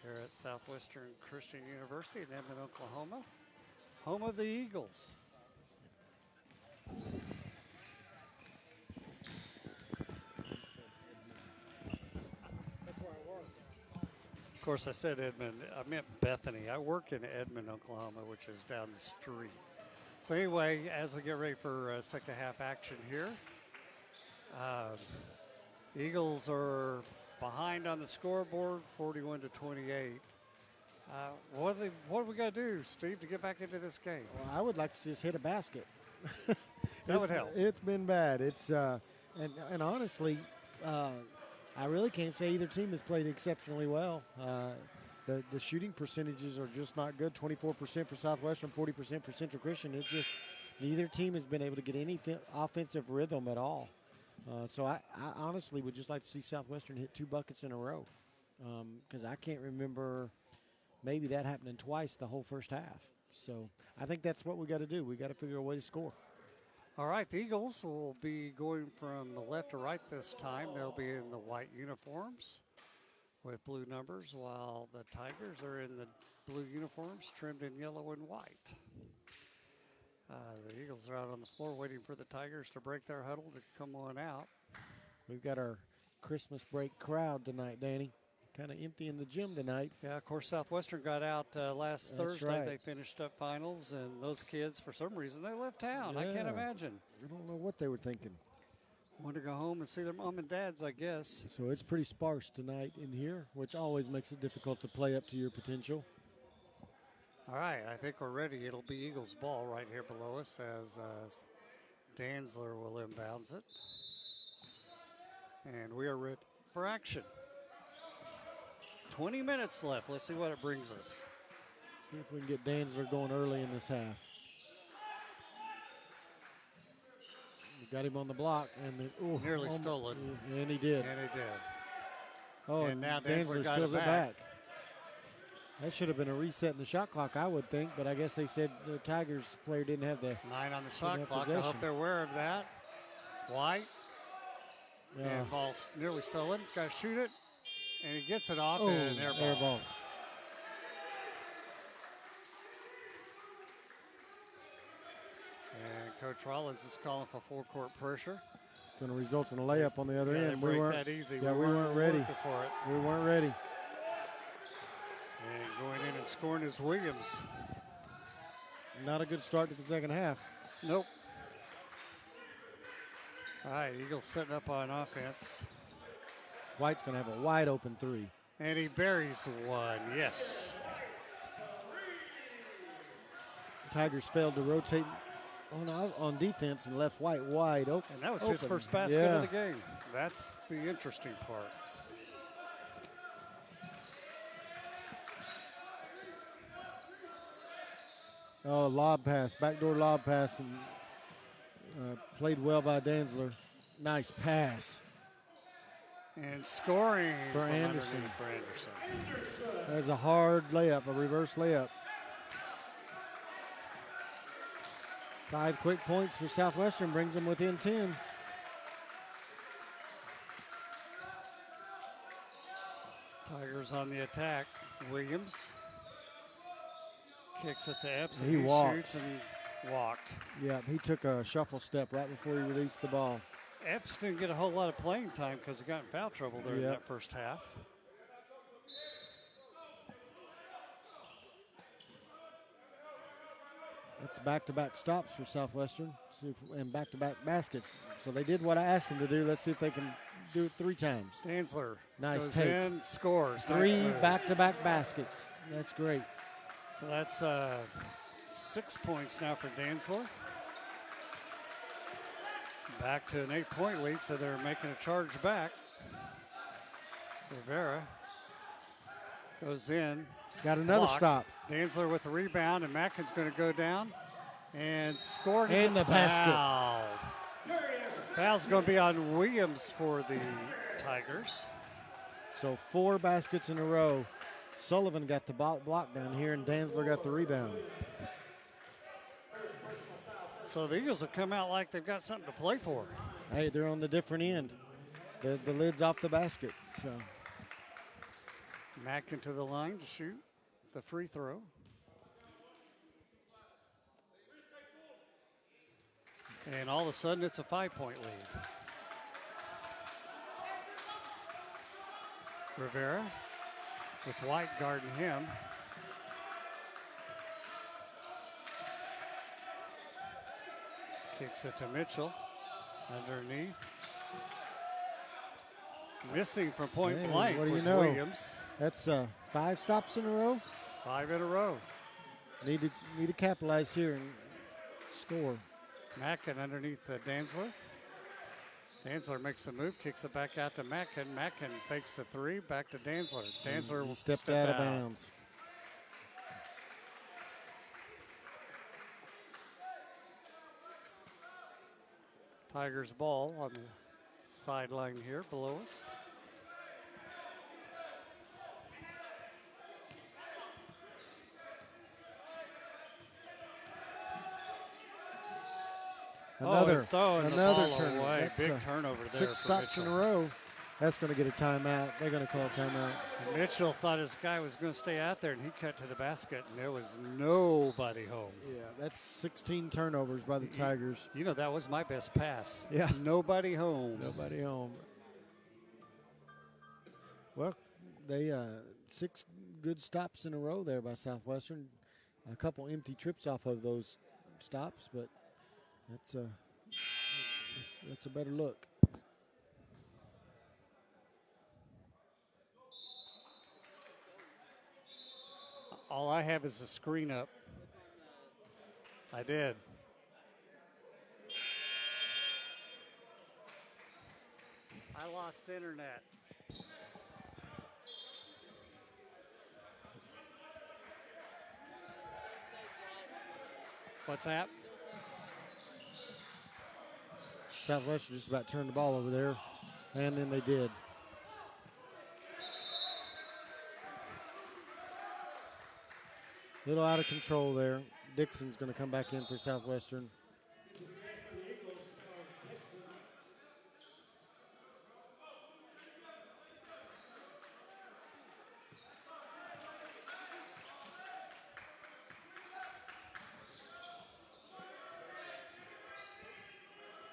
here at Southwestern Christian University in Edmond, Oklahoma, home of the Eagles. Of course, I said Edmond. I meant Bethany. I work in Edmond, Oklahoma, which is down the street. So anyway, as we get ready for second half action here, Eagles are behind on the scoreboard, 41 to 28. What do we got to do, Steve, to get back into this game? Well, I would like to just hit a basket. That would help. It's been bad. It's and honestly, I really can't say either team has played exceptionally well. The shooting percentages are just not good. 24% for Southwestern, 40% for Central Christian. It's just neither team has been able to get any offensive rhythm at all. So I honestly would just like to see Southwestern hit 2 buckets in a row, because I can't remember maybe that happening twice the whole first half. So I think that's what we got to do. We got to figure a way to score. All right, the Eagles will be going from the left to right this time. They'll be in the white uniforms with blue numbers, while the Tigers are in the blue uniforms trimmed in yellow and white. The Eagles are out on the floor waiting for the Tigers to break their huddle to come on out. We've got our Christmas break crowd tonight, Danny. Kind of empty in the gym tonight. Yeah, of course, Southwestern got out last That's Thursday. right. They finished up finals, and those kids, for some reason, they left town. I can't Yeah. imagine. I don't know what they were thinking. Want to go home and see their mom and dads, I guess. So it's pretty sparse tonight in here, which always makes it difficult to play up to your potential. All right, I think we're ready. It'll be Eagles ball right here below us as Danzler will inbounds it. And we are ready for action. 20 minutes left. Let's see what it brings us. See if we can get Danzler going early in this half. We got him on the block, and Nearly stole it. And he did. And he did. Oh, and and now Danzler Danzler got steals it it back. That should have been a reset in the shot clock, I would think, but I guess they said the Tigers player didn't have the 9 on the shot have clock. I possession. hope they're aware of that. White. Yeah. And ball's nearly stolen. Got to shoot it. And he gets it off Oh, and air ball. air ball. And Coach Rollins is calling for full court pressure. Going to result in a layup on the other Yeah, they end. break that easy. Yeah, we weren't ready. looking for it. We weren't ready. And going in and scoring is Williams. Not a good start to the second half. Nope. All right, Eagles setting up on offense. White's going to have a wide open three. And he buries one. Yes. Tigers failed to rotate on defense and left White wide open. And that was his open. first basket Yeah. of the game. That's the interesting part. Oh, lob pass, backdoor lob pass, and played well by Danzler. Nice pass. And scoring For from Anderson. underneath for Anderson. That's a hard layup, a reverse layup. 5 quick points for Southwestern brings them within 10. Tigers on the attack. Williams kicks it to Epps. He and walked. shoots and walked. Yeah, he took a shuffle step right before he released the ball. Epps didn't get a whole lot of playing time because he got in foul trouble during Yep. that first half. That's back-to-back stops for Southwestern, and back-to-back baskets. So they did what I asked them to do. Let's see if they can do it 3 times. Danzler Nice goes take. in, scores. 3 Nice move. back-to-back baskets. That's great. So that's 6 points now for Danzler. Back to an 8-point lead, so they're making a charge back. Rivera goes in. Got another blocked. stop. Danzler with the rebound, and Mackin's going to go down and score. In the basket. Fouled. Foul's going to be on Williams for the Tigers. So 4 baskets in a row. Sullivan got the block down here, and Danzler got the rebound. So the Eagles have come out like they've got something to play for. Hey, they're on the different end. the lid's off the basket. So Mackin to the line to shoot the free throw. And all of a sudden, it's a 5-point lead. Rivera with White guarding him. Kicks it to Mitchell. Underneath. Missing from point Hey, blank what do you was know? Williams. that's 5 stops in a row. 5 in a row. Need to capitalize here and score. Mackin underneath Danzler. Danzler makes the move, kicks it back out to Mackin. Mackin fakes the 3, back to Danzler. Danzler He will stepped step out of bounds. Tigers ball on the sideline here below us. Another throwing another the ball turn. away. That's Big turnover there 6 for stops in a Mitchell. row. That's going to get a timeout. They're going to call a timeout. Mitchell thought his guy was going to stay out there, and he cut to the basket, and there was nobody home. Yeah, that's 16 turnovers by the Tigers. You know, that was my best pass. Yeah. Nobody home. Nobody home. Well, they 6 good stops in a row there by Southwestern. A couple empty trips off of those stops, but that's a better look. All I have is a screen up. I did. I lost internet. What's that? Southwestern just about turned the ball over there, and then they did. Little out of control there. Dixon's going to come back in for Southwestern.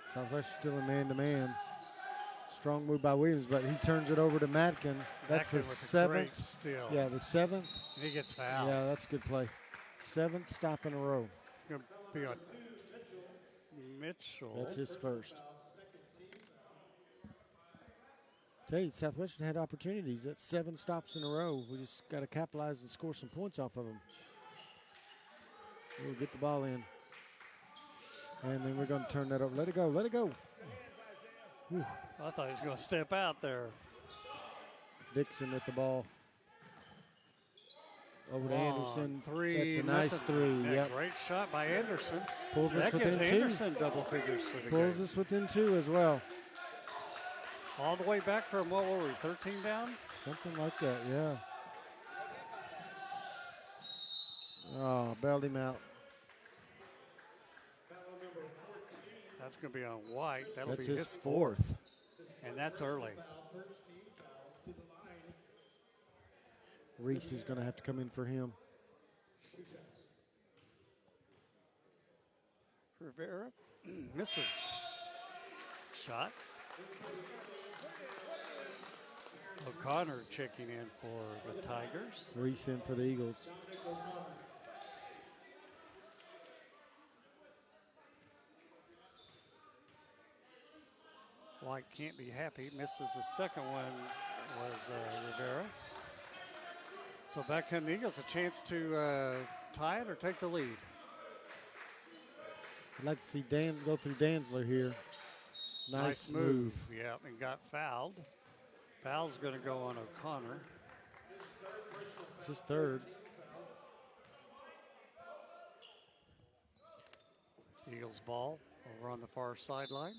Southwestern still in man-to-man. Strong move by Williams, but he turns it over to Matkin. That's Mackin the with a great 7th. steal. Yeah, the 7th. He gets fouled. Yeah, that's a good play. 7th stop in a row. It's going to be on Mitchell. That's his first. Tell you, Southwestern had opportunities. That's 7 stops in a row. We just got to capitalize and score some points off of them. We'll get the ball in. And then we're going to turn that over. Let it go. Let it go. Whew. I thought he was going to step out there. Dixon with the ball. Over to Long Anderson. three. That's a nice nothing. 3. Yeah, Yep. great shot by Anderson. Pulls us That gives within 2. Anderson double figures for the Pulls game. us within 2 as well. All the way back from, what were we, 13 down? Something like that, yeah. Oh, bailed him out. That's going to be on White. That'll That's be his his 4th. And that's early. Reese is going to have to come in for him. Rivera misses. Shot. O'Connor checking in for the Tigers. Reese in for the Eagles. White can't be happy. Misses the second one was Rivera. So back come the Eagles, a chance to tie it or take the lead. I'd like to see Dan go through Danzler here. Nice move. Yeah, and got fouled. Foul's going to go on O'Connor. It's his 3rd. Eagles ball over on the far sideline.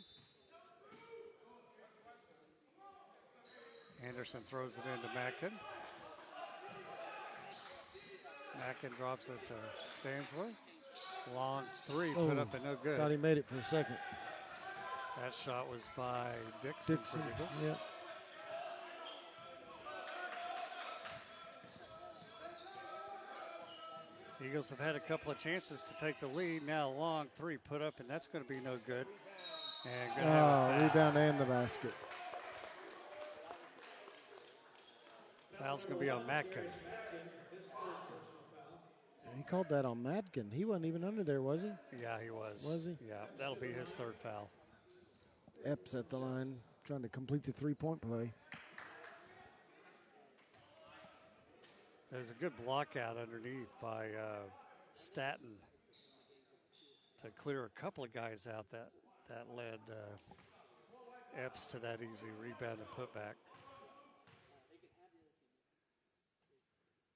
Anderson throws it into Mackin. Mackin drops it to Danzler. Long 3 put up and no good. Thought he made it for a second. That shot was by Dixon, for Dixon. the Eagles. Yep. Eagles have had a couple of chances to take the lead. Now a long three put up, and that's going to be no good. And going to have a foul. Rebound and the basket. Foul's going to be on Matkin. He called that on Madkin. He wasn't even under there, was he? Yeah, he was. Was he? Yeah, that'll be his third foul. Epps at the line trying to complete the three-point play. There's a good block out underneath by Staton to clear a couple of guys out that led Epps to that easy rebound and putback.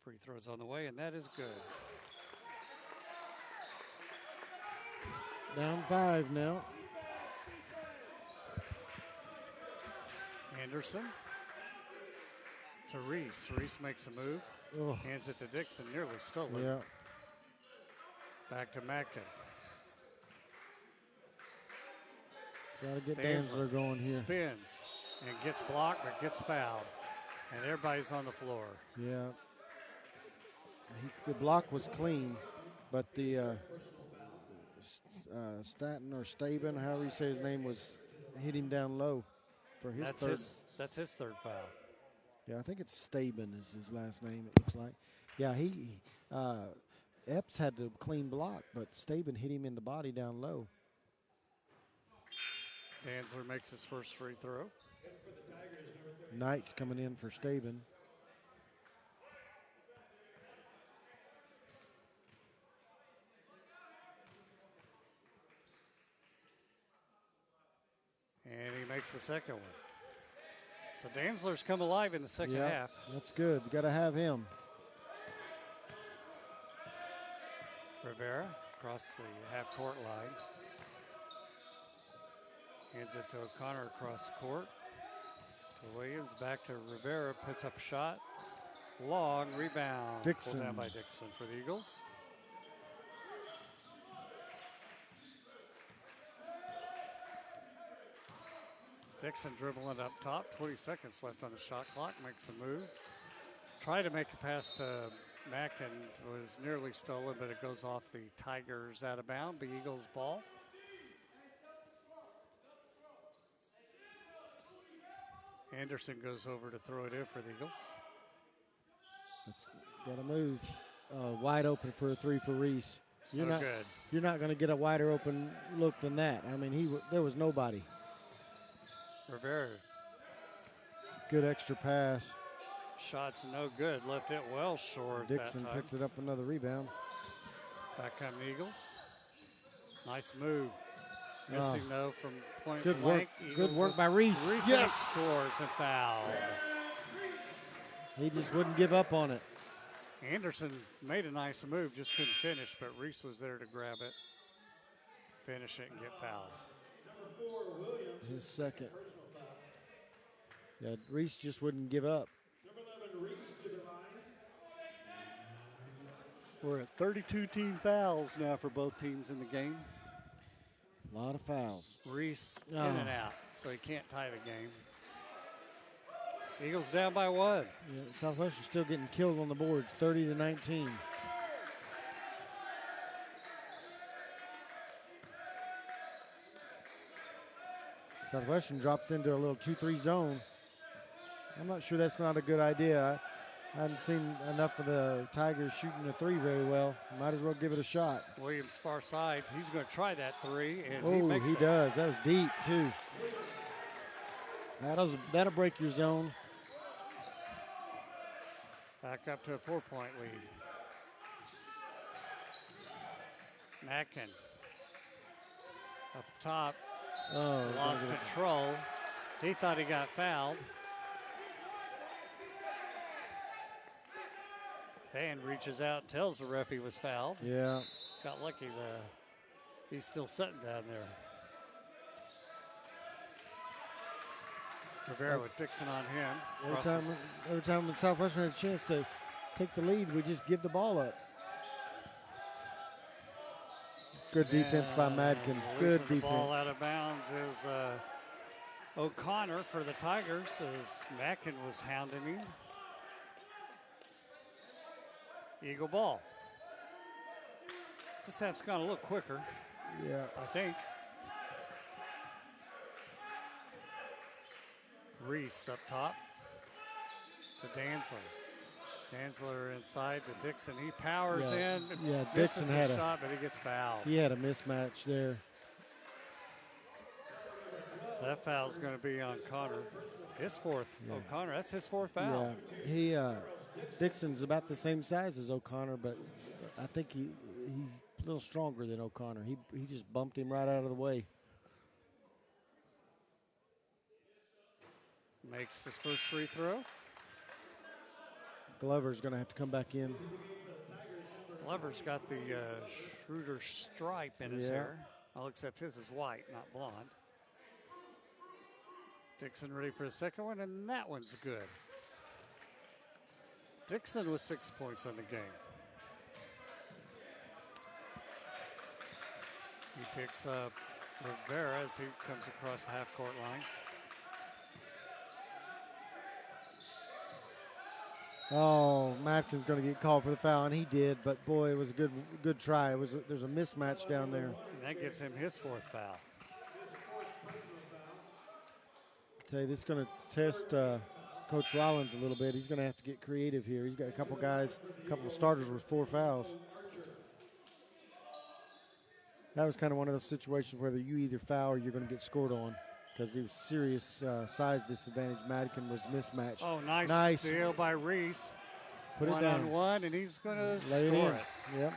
Free throws on the way, and that is good. Down 5 now. Anderson to Reese. Reese makes a move. Oh, Hands it to Dixon, nearly stolen. yeah. Back to Matkin. Got to get Danzler Danzler going here. Spins and gets blocked, but gets fouled. And everybody's on the floor. Yeah. The block was clean, but the Staton or Staben, however you say his name, was hit him down low for his third. That's his third foul. Yeah, I think it's Staben is his last name, it looks like. Yeah, Epps had the clean block, but Staben hit him in the body down low. Danzler makes his first free throw. Knight's coming in for Staben. And he makes the second one. So Danzler's come alive in the second half. That's good. You got to have him. Rivera across the half-court line. Hands it to O'Connor across the court. To Williams, back to Rivera, puts up a shot. Long rebound. Dixon. Pulled down by Dixon for the Eagles. Dixon dribbling up top, 20 seconds left on the shot clock, makes a move. Tried to make a pass to Mackin, was nearly stolen, but it goes off the Tigers out of bounds, the Eagles ball. Anderson goes over to throw it in for the Eagles. Got to move. Wide open for a three for Reese. You're Good. not going to get a wider open look than that. I mean, there was nobody. Rivera. Good extra pass. Shot's no good. Left it well short. Dixon that time. picked it up, another rebound. Back come the Eagles. Nice move. Missing though from point Good blank. work. Eagles Good work by Reese. Reese Yes. scores and foul. He just wouldn't give up on it. Anderson made a nice move, just couldn't finish, but Reese was there to grab it, finish it, and get fouled. His second. Yeah, Reese just wouldn't give up. We're at 32 team fouls now for both teams in the game. A lot of fouls. Reese in and out, so he can't tie the game. Eagles down by 1. Yeah, Southwestern still getting killed on the boards, 30-19. Southwestern drops into a little 2-3 zone. I'm not sure that's not a good idea. I haven't seen enough of the Tigers shooting the three very well. Might as well give it a shot. Williams far side. He's going to try that three, and he makes he it. does. That was deep, too. That'll break your zone. Back up to a 4-point lead. Mackin up top. Lost control. He thought he got fouled. Fan reaches out and tells the ref he was fouled. Yeah. Got lucky. He's still sitting down there. Rivera with Dixon on him. Every time when Southwestern has a chance to take the lead, we just give the ball up. Good defense by And Madkin. losing Good the ball defense. out of bounds is O'Connor for the Tigers as Mackin was hounding him. Eagle ball. Just that's gone a little quicker, Yeah. I think. Reese up top to Danzler. Danzler inside to Dixon. He powers Yeah, in. yeah, Misses Dixon his had a- shot, but he gets fouled. He had a mismatch there. That foul's going to be on Connor. His fourth. O'Connor, that's his fourth foul. Yeah. Dixon's about the same size as O'Connor, but I think he's a little stronger than O'Connor. He just bumped him right out of the way. Makes his first free throw. Glover's going to have to come back in. Glover's got the Schroeder stripe in his Yeah. hair. I'll accept his is white, not blonde. Dixon ready for the second one, and that one's good. Dixon with 6 points on the game. He picks up Rivera as he comes across the half-court lines. Oh, Madkin's going to get called for the foul, and he did. But boy, it was a good try. There's a mismatch down there. And that gives him his fourth foul. Tell you, this is going to test Coach Rollins a little bit. He's going to have to get creative here. He's got a couple guys, a couple of starters with 4 fouls. That was kind of one of those situations where you either foul or you're going to get scored on, because there was serious size disadvantage. Madkin was mismatched. Oh, nice steal by Reese. Put it One down. on one, and he's going to Lay score in. it. Yep.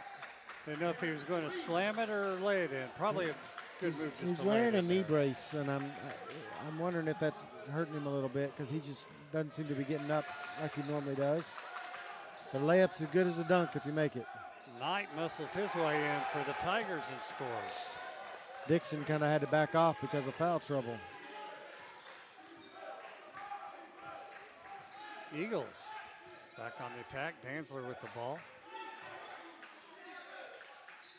Didn't know if he was going to slam it or lay it in. Probably a good move just He's to lay wearing it a in knee there. brace, and I'm wondering if that's hurting him a little bit, because he just doesn't seem to be getting up like he normally does. The layup's as good as a dunk if you make it. Knight muscles his way in for the Tigers and scores. Dixon kind of had to back off because of foul trouble. Eagles back on the attack. Danzler with the ball.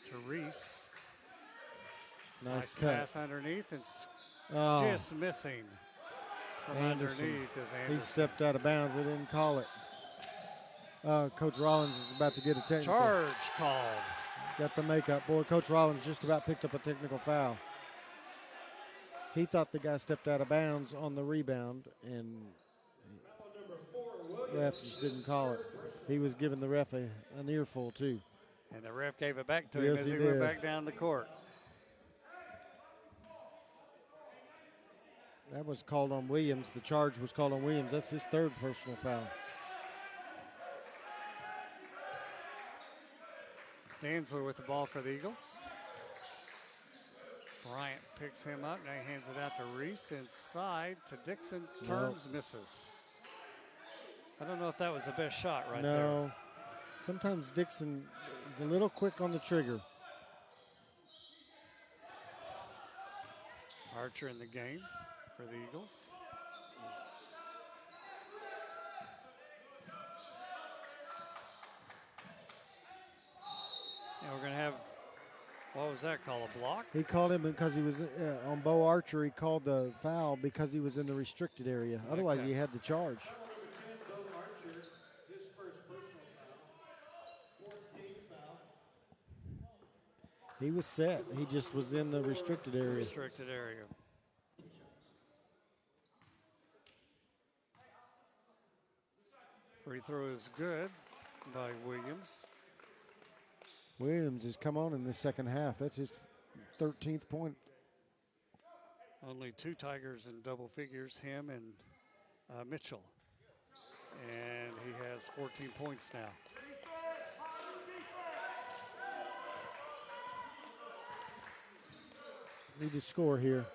To Reese. Nice cut. pass underneath and Oh, just missing from Anderson. underneath as he Anderson. stepped out of bounds. They didn't call it. Coach Rollins is about to get a technical. Charge called. Got the makeup. Boy, Coach Rollins just about picked up a technical foul. He thought the guy stepped out of bounds on the rebound, and the ref just didn't call it. He was giving the ref an earful, too. And the ref gave it back to him Yes, as he he went did. back down the court. That was called on Williams. The charge was called on Williams. That's his third personal foul. Danzler with the ball for the Eagles. Bryant picks him up. Now he hands it out to Reese inside to Dixon. Turns, misses. I don't know if that was the best shot right there. No. Sometimes Dixon is a little quick on the trigger. Archer in the game for the Eagles. And we're going to have, what was that called, a block? He called him because he was on Bo Archer. He called the foul because he was in the restricted area. Otherwise, Okay. he had the charge. He was set. He just was in the restricted area. Restricted area. Free throw is good by Williams. Williams has come on in the second half. That's his 13th point. Only 2 Tigers in double figures, him and Mitchell. And he has 14 points now. Need to score here.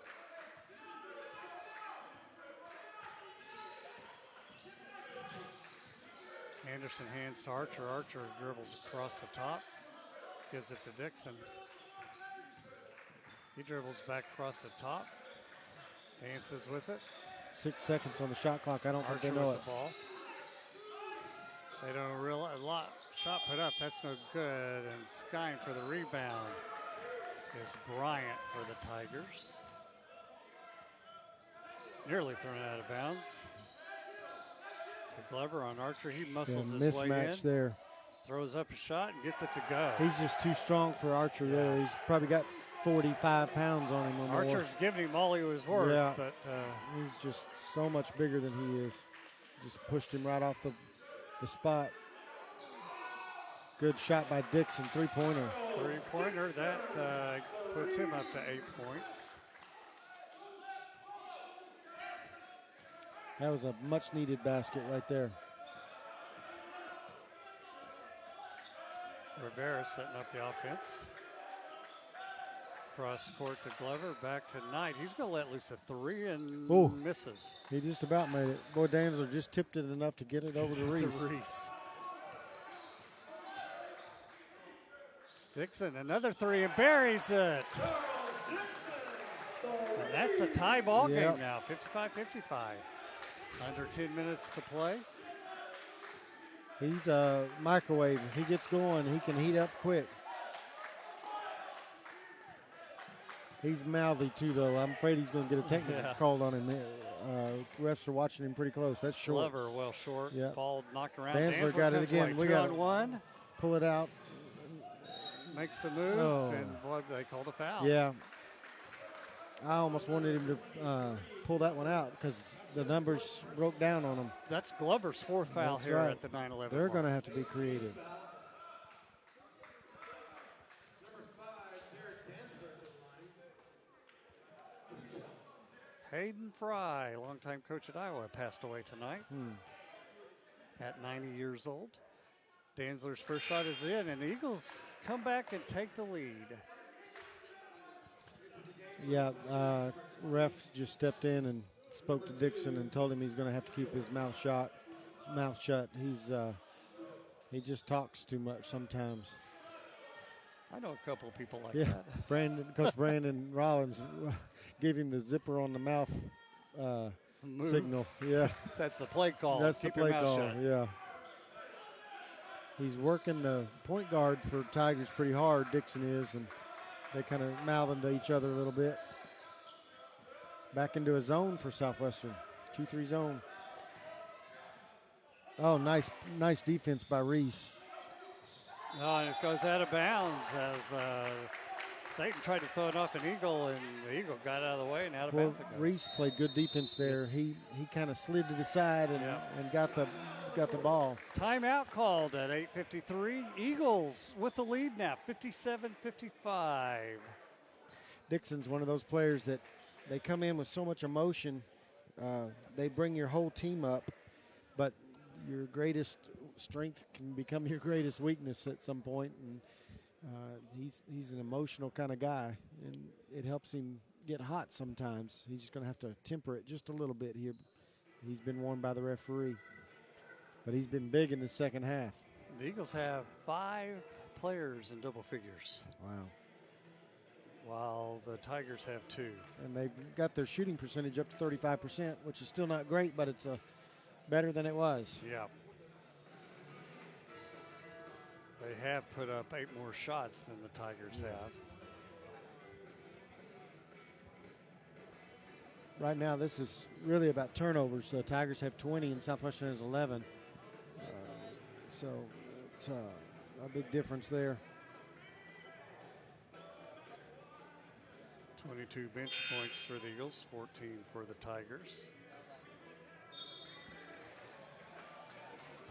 Anderson hands to Archer. Archer dribbles across the top. Gives it to Dixon. He dribbles back across the top. Dances with it. 6 seconds on the shot clock. I don't think Archer they know with it. the ball. They don't realize a lot. Shot put up. That's no good. And Skine for the rebound. is Bryant for the Tigers. Nearly thrown out of bounds. To Glover on Archer. He muscles his way in. Mismatch there. Throws up a shot and gets it to go. He's just too strong for Archer there. He's probably got 45 pounds on him or more. Archer's giving him all he was worth, Yeah. but He's just so much bigger than he is. Just pushed him right off the spot. Good shot by Dixon, three-pointer. three-pointer, that puts him up to 8 points. That was a much-needed basket right there. Rivera setting up the offense. Cross court to Glover, back to Knight. He's going to let loose a three and Ooh. misses. He just about made it. Boy, Danzler just tipped it enough to get it over to Reese. To Reese. Dixon, another three, and buries it. And that's a tie ball game now, 55-55. Under 10 minutes to play. He's a microwave. If he gets going, he can heat up quick. He's mouthy, too, though. I'm afraid he's going to get a technical called on him. Refs are watching him pretty close. That's short. Glover well short. Yeah. Ball knocked around. Danzler got it again. We got one. Pull it out. Makes the move, and what they called a foul. Yeah. I almost wanted him to pull that one out because the numbers broke down on him. That's Glover's fourth foul That's here right. at the 9-11 They're mark. going to have to be creative. Hayden Fry, longtime coach at Iowa, passed away tonight at 90 years old. Danzler's first shot is in, and the Eagles come back and take the lead. Yeah, ref just stepped in and spoke to Dixon and told him he's going to have to keep his mouth shut. He just talks too much sometimes. I know a couple of people like Yeah, that. Coach Brandon Rollins gave him the zipper on the mouth Move. signal. Yeah, That's the play call. that's Keep the your play mouth call. shut. Yeah. He's working the point guard for Tigers pretty hard, Dixon is, and they kind of mouthing to each other a little bit. Back into a zone for Southwestern. 2-3 zone. Oh, nice defense by Reese. No, and it goes out of bounds as Staten tried to throw it off an Eagle, and the Eagle got out of the way and out of Well, bounds it goes. Reese played good defense there. Yes. He kind of slid to the side and got the ball. Timeout called at 8:53. Eagles with the lead now, 57-55. Dixon's one of those players that they come in with so much emotion. They bring your whole team up, but your greatest strength can become your greatest weakness at some point. And he's an emotional kind of guy, and it helps him get hot sometimes. He's just going to have to temper it just a little bit here. He's been warned by the referee, but he's been big in the second half. The Eagles have 5 players in double figures, Wow. while the Tigers have 2. And they've got their shooting percentage up to 35%, which is still not great, but it's better than it was. Yeah. They have put up 8 more shots than the Tigers have. Right now, this is really about turnovers. The Tigers have 20 and Southwestern has 11. So it's a big difference there. 22 bench points for the Eagles, 14 for the Tigers.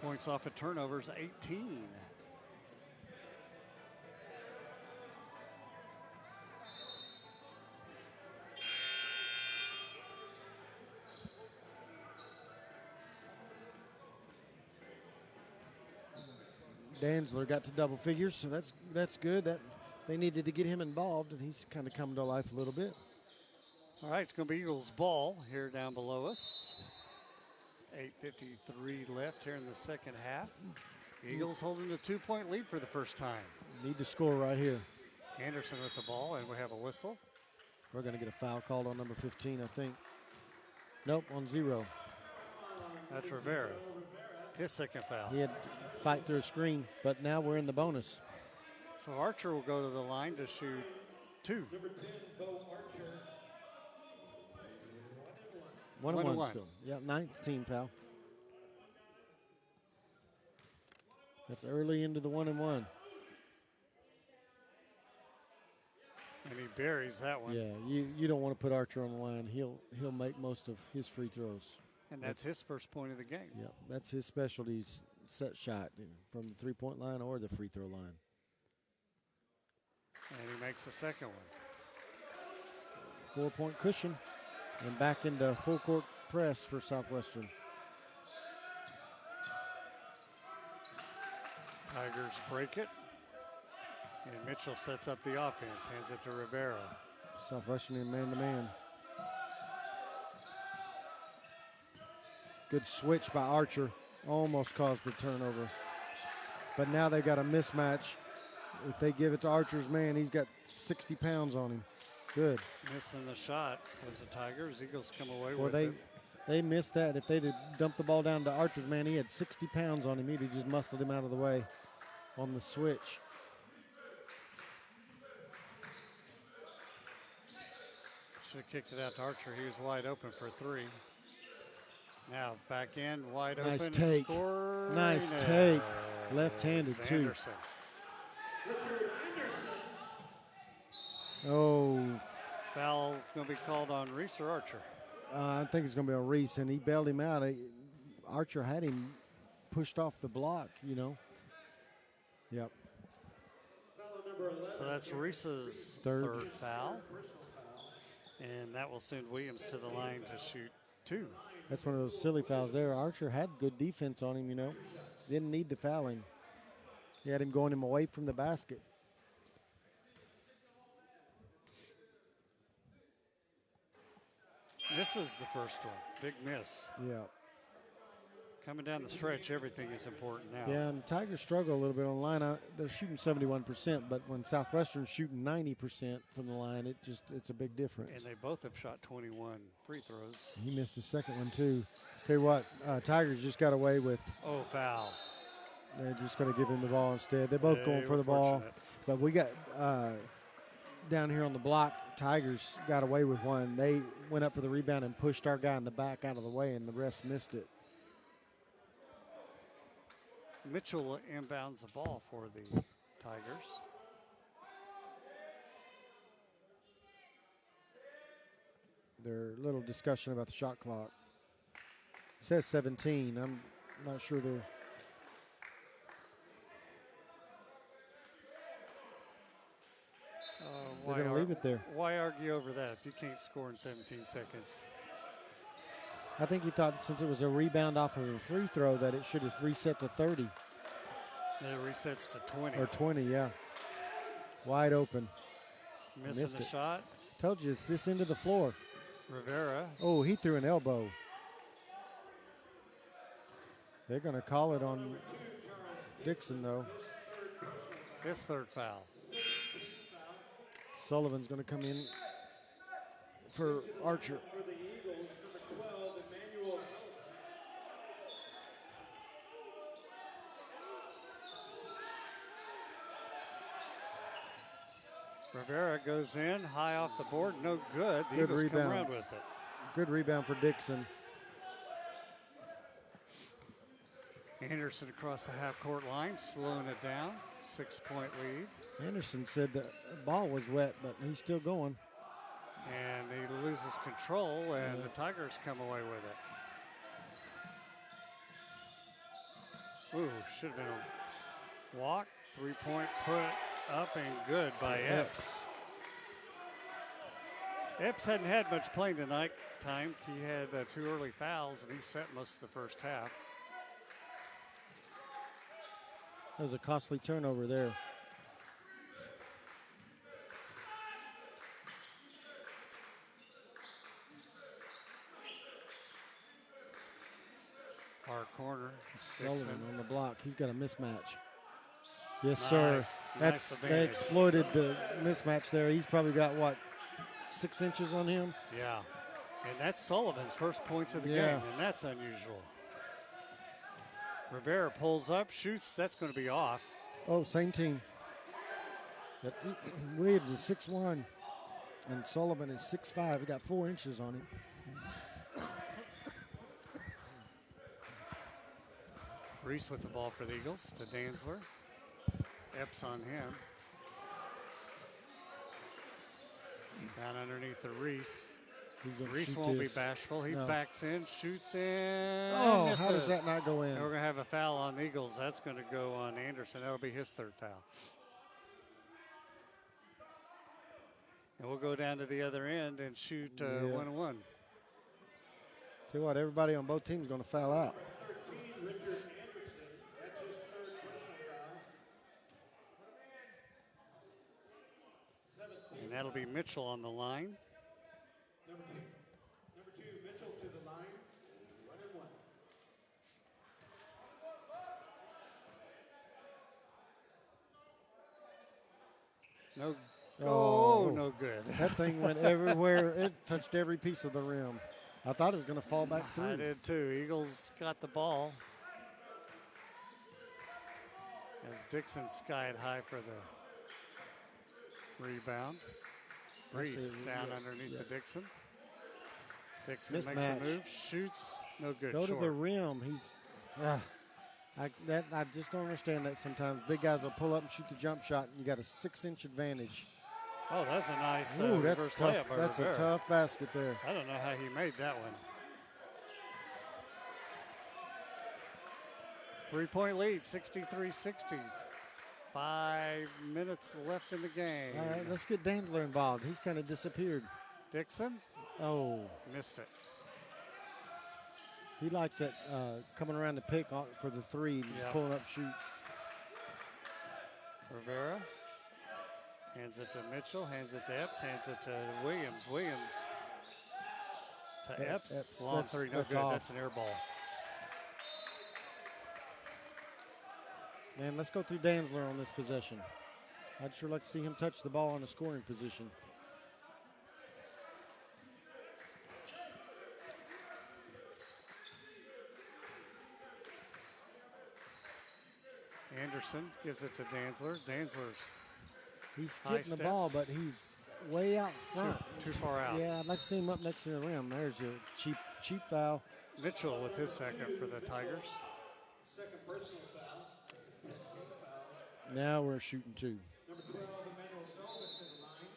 Points off of turnovers, 18. Danzler got to double figures, so that's good. That they needed to get him involved, and he's kind of come to life a little bit. All right, it's going to be Eagles ball here down below us. 8:53 left here in the second half. Eagles holding a 2-point lead for the first time. Need to score right here. Anderson with the ball, and we have a whistle. We're going to get a foul called on number 15, I think. Nope, on 0. That's Rivera. His second foul. He had to fight through a screen, but now we're in the bonus. So Archer will go to the line to shoot 2. Number 10, Bo Archer. 1-1 still. Yeah, 9th team foul. That's early into the 1-1. And he buries that one. Yeah, you don't want to put Archer on the line. He'll make most of his free throws. And that's his first point of the game. Yeah, that's his specialty, set shot from the three-point line or the free throw line. And he makes the second one. 4-point cushion, and back into full court press for Southwestern. Tigers break it. And Mitchell sets up the offense, hands it to Rivera. Southwestern in man-to-man. Good switch by Archer. Almost caused the turnover. But now they got a mismatch. If they give it to Archer's man, he's got 60 pounds on him. Good. Missing the shot was the Tigers. Eagles come away Well, with it. they missed that. If they'd have dumped the ball down to Archer's man, he had 60 pounds on him. He'd have just muscled him out of the way on the switch. Should have kicked it out to Archer. He was wide open for 3. Now back in, wide Nice open. take. And score. Nice And take. Left-handed, it's too. Anderson. Richard Anderson. Oh, Foul going to be called on Reese or Archer. I think it's going to be on Reese, and he bailed him out. Archer had him pushed off the block, you know. Yep. Foul number 11. So that's Reese's Third. third foul. And that will send Williams to the line to shoot 2. That's one of those silly fouls there. Archer had good defense on him, you know. Didn't need the fouling. He had him going him away from the basket. This is the first one. Big miss. Yeah. Coming down the stretch, everything is important now. Yeah, and the Tigers struggle a little bit on the line. They're shooting 71%, but when Southwestern's shooting 90% from the line, it's a big difference. And they both have shot 21 free throws. He missed his second one, too. Tell you what, Tigers just got away with, Oh, foul. they're just going to give him the ball instead. They're both going They for were the ball. fortunate. But we got down here on the block, Tigers got away with one. They went up for the rebound and pushed our guy in the back out of the way, and the refs missed it. Mitchell inbounds the ball for the Tigers. There's a little discussion about the shot clock. It says 17. I'm not sure they're. They're going to leave it there. Why argue over that if you can't score in 17 seconds? I think he thought since it was a rebound off of a free throw that it should have reset to 30 Then it resets to 20. or 20, yeah. Wide open. Missing missed the it. shot. Told you it's this end of the floor. Rivera. Oh, he threw an elbow. They're going to call it on Dixon, though. His third foul. Sullivan's going to come in for Archer. For the Eagles, number 12, Emmanuel Sullivan. Rivera goes in, high off the board, no good. The Good Eagles come rebound. around with it. Good rebound for Dixon. Anderson across the half-court line, slowing it down. 6-point lead. Anderson said the ball was wet, but he's still going. And he loses control, and the Tigers come away with it. Ooh, should have been a walk. 3-point put up and good by Epps. Epps hadn't had much playing tonight. He had 2 early fouls, and he set most of the first half. That was a costly turnover there. Far corner. Sullivan Dixon. on the block. He's got a mismatch. Yes, sir. Nice They advantage. exploited the mismatch there. He's probably got, 6 inches on him? Yeah. And that's Sullivan's first points of the Yeah. game, and that's unusual. Rivera pulls up, shoots. That's going to be off. Oh, same team. Williams is 6'1". And Sullivan is 6'5". He got 4 inches on him. Reese with the ball for the Eagles to Danzler. Epps on him. Down underneath the Reese. Reese won't be bashful. He backs in, shoots in. Oh, misses. how does that not go in? And we're going to have a foul on the Eagles. That's going to go on Anderson. That'll be his third foul. And we'll go down to the other end and shoot 1-1. Tell you what, everybody on both teams is going to foul out. 13, Richard Anderson. That's his third personal foul. 17. And that'll be Mitchell on the line. Number two, Mitchell to the line. 1-1. No. Oh, no good. That thing went everywhere. It touched every piece of the rim. I thought it was going to fall back through. I did too. Eagles got the ball. As Dixon skied high for the rebound. Reese down underneath the Dixon. Dixon makes Mismatch. a move, shoots, no good. Go short. to the rim. He's. I just don't understand that sometimes. Big guys will pull up and shoot the jump shot, and you got a 6-inch advantage. Oh, that's a nice Ooh, reverse that's tough. layup by That's Rivera. a tough basket there. I don't know how he made that one. 3-point lead, 63-60. 5 minutes left in the game. All right, let's get Danzler involved. He's kind of disappeared. Dixon Oh, missed it. he likes that coming around the pick for the three, just Yeah. pulling up, shoot. Rivera hands it to Mitchell, hands it to Epps, hands it to Williams. Williams to Epps. Epps, Long three, no that's good. off. That's an air ball. Man, let's go through Danzler on this possession. I'd sure like to see him touch the ball in a scoring position. Anderson gives it to Danzler. Danzler's He's High getting the ball, steps. but he's way out front. too far out. Yeah, I'd like to see him up next to the rim. There's your cheap foul. Mitchell with his second for the Tigers. Second personal foul. Now we're shooting two. Number 12, Emmanuel Sullivan to the line.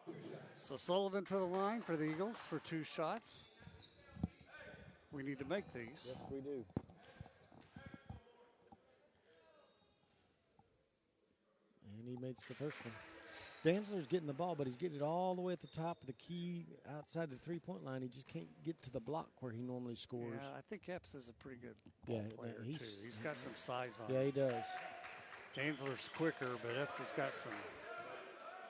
2 shots. So Sullivan to the line for the Eagles for 2 shots. We need to make these. Yes, we do. And he makes the first one. Danzler's getting the ball, but he's getting it all the way at the top of the key outside the three-point line. He just can't get to the block where he normally scores. Yeah, I think Epps is a pretty good ball player, too. He's got some size on Yeah, him. he does. Danzler's quicker, but Epps has got some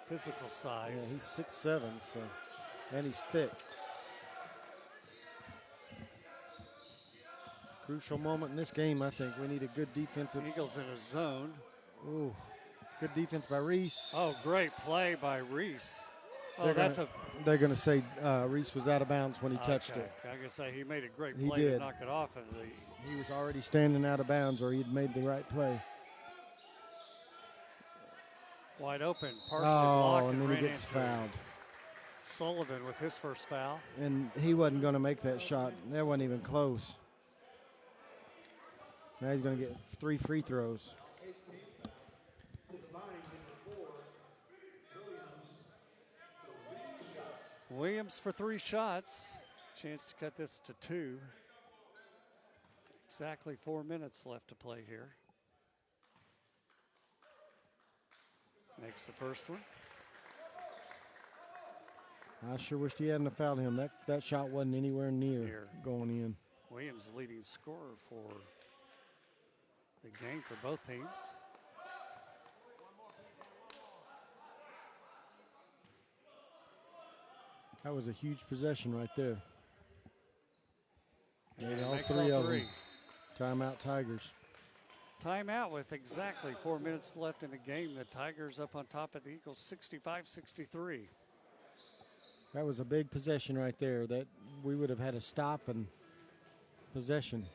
physical size. Yeah, he's 6'7", so, and he's thick. Crucial moment in this game, I think. We need a good defensive. Eagles in a zone. Ooh, good defense by Reese. Oh, great play by Reese. Oh, They're that's gonna, They're going to say Reese was out of bounds when he touched okay. it. I can say he made a great He play to did. knock it off of the. He was already standing out of bounds, or he'd made the right play. Wide open, partially Oh, blocked, and then ran he gets into it. fouled. Sullivan with his first foul. And he wasn't going to make that shot. That wasn't even close. Now he's going to get 3 free throws. To the line, number 4, Williams for 3 shots. Williams for 3 shots. Chance to cut this to 2. Exactly 4 minutes left to play here. Makes the first one. I sure wished he hadn't have fouled him. That shot wasn't anywhere near Here. going in. Williams leading scorer for the game for both teams. That was a huge possession right there. Made all Makes 3 all of them. 3. Timeout Tigers. Timeout with exactly 4 minutes left in the game. The Tigers up on top of the Eagles 65-63. That was a big possession right there. That we would have had a stop and possession.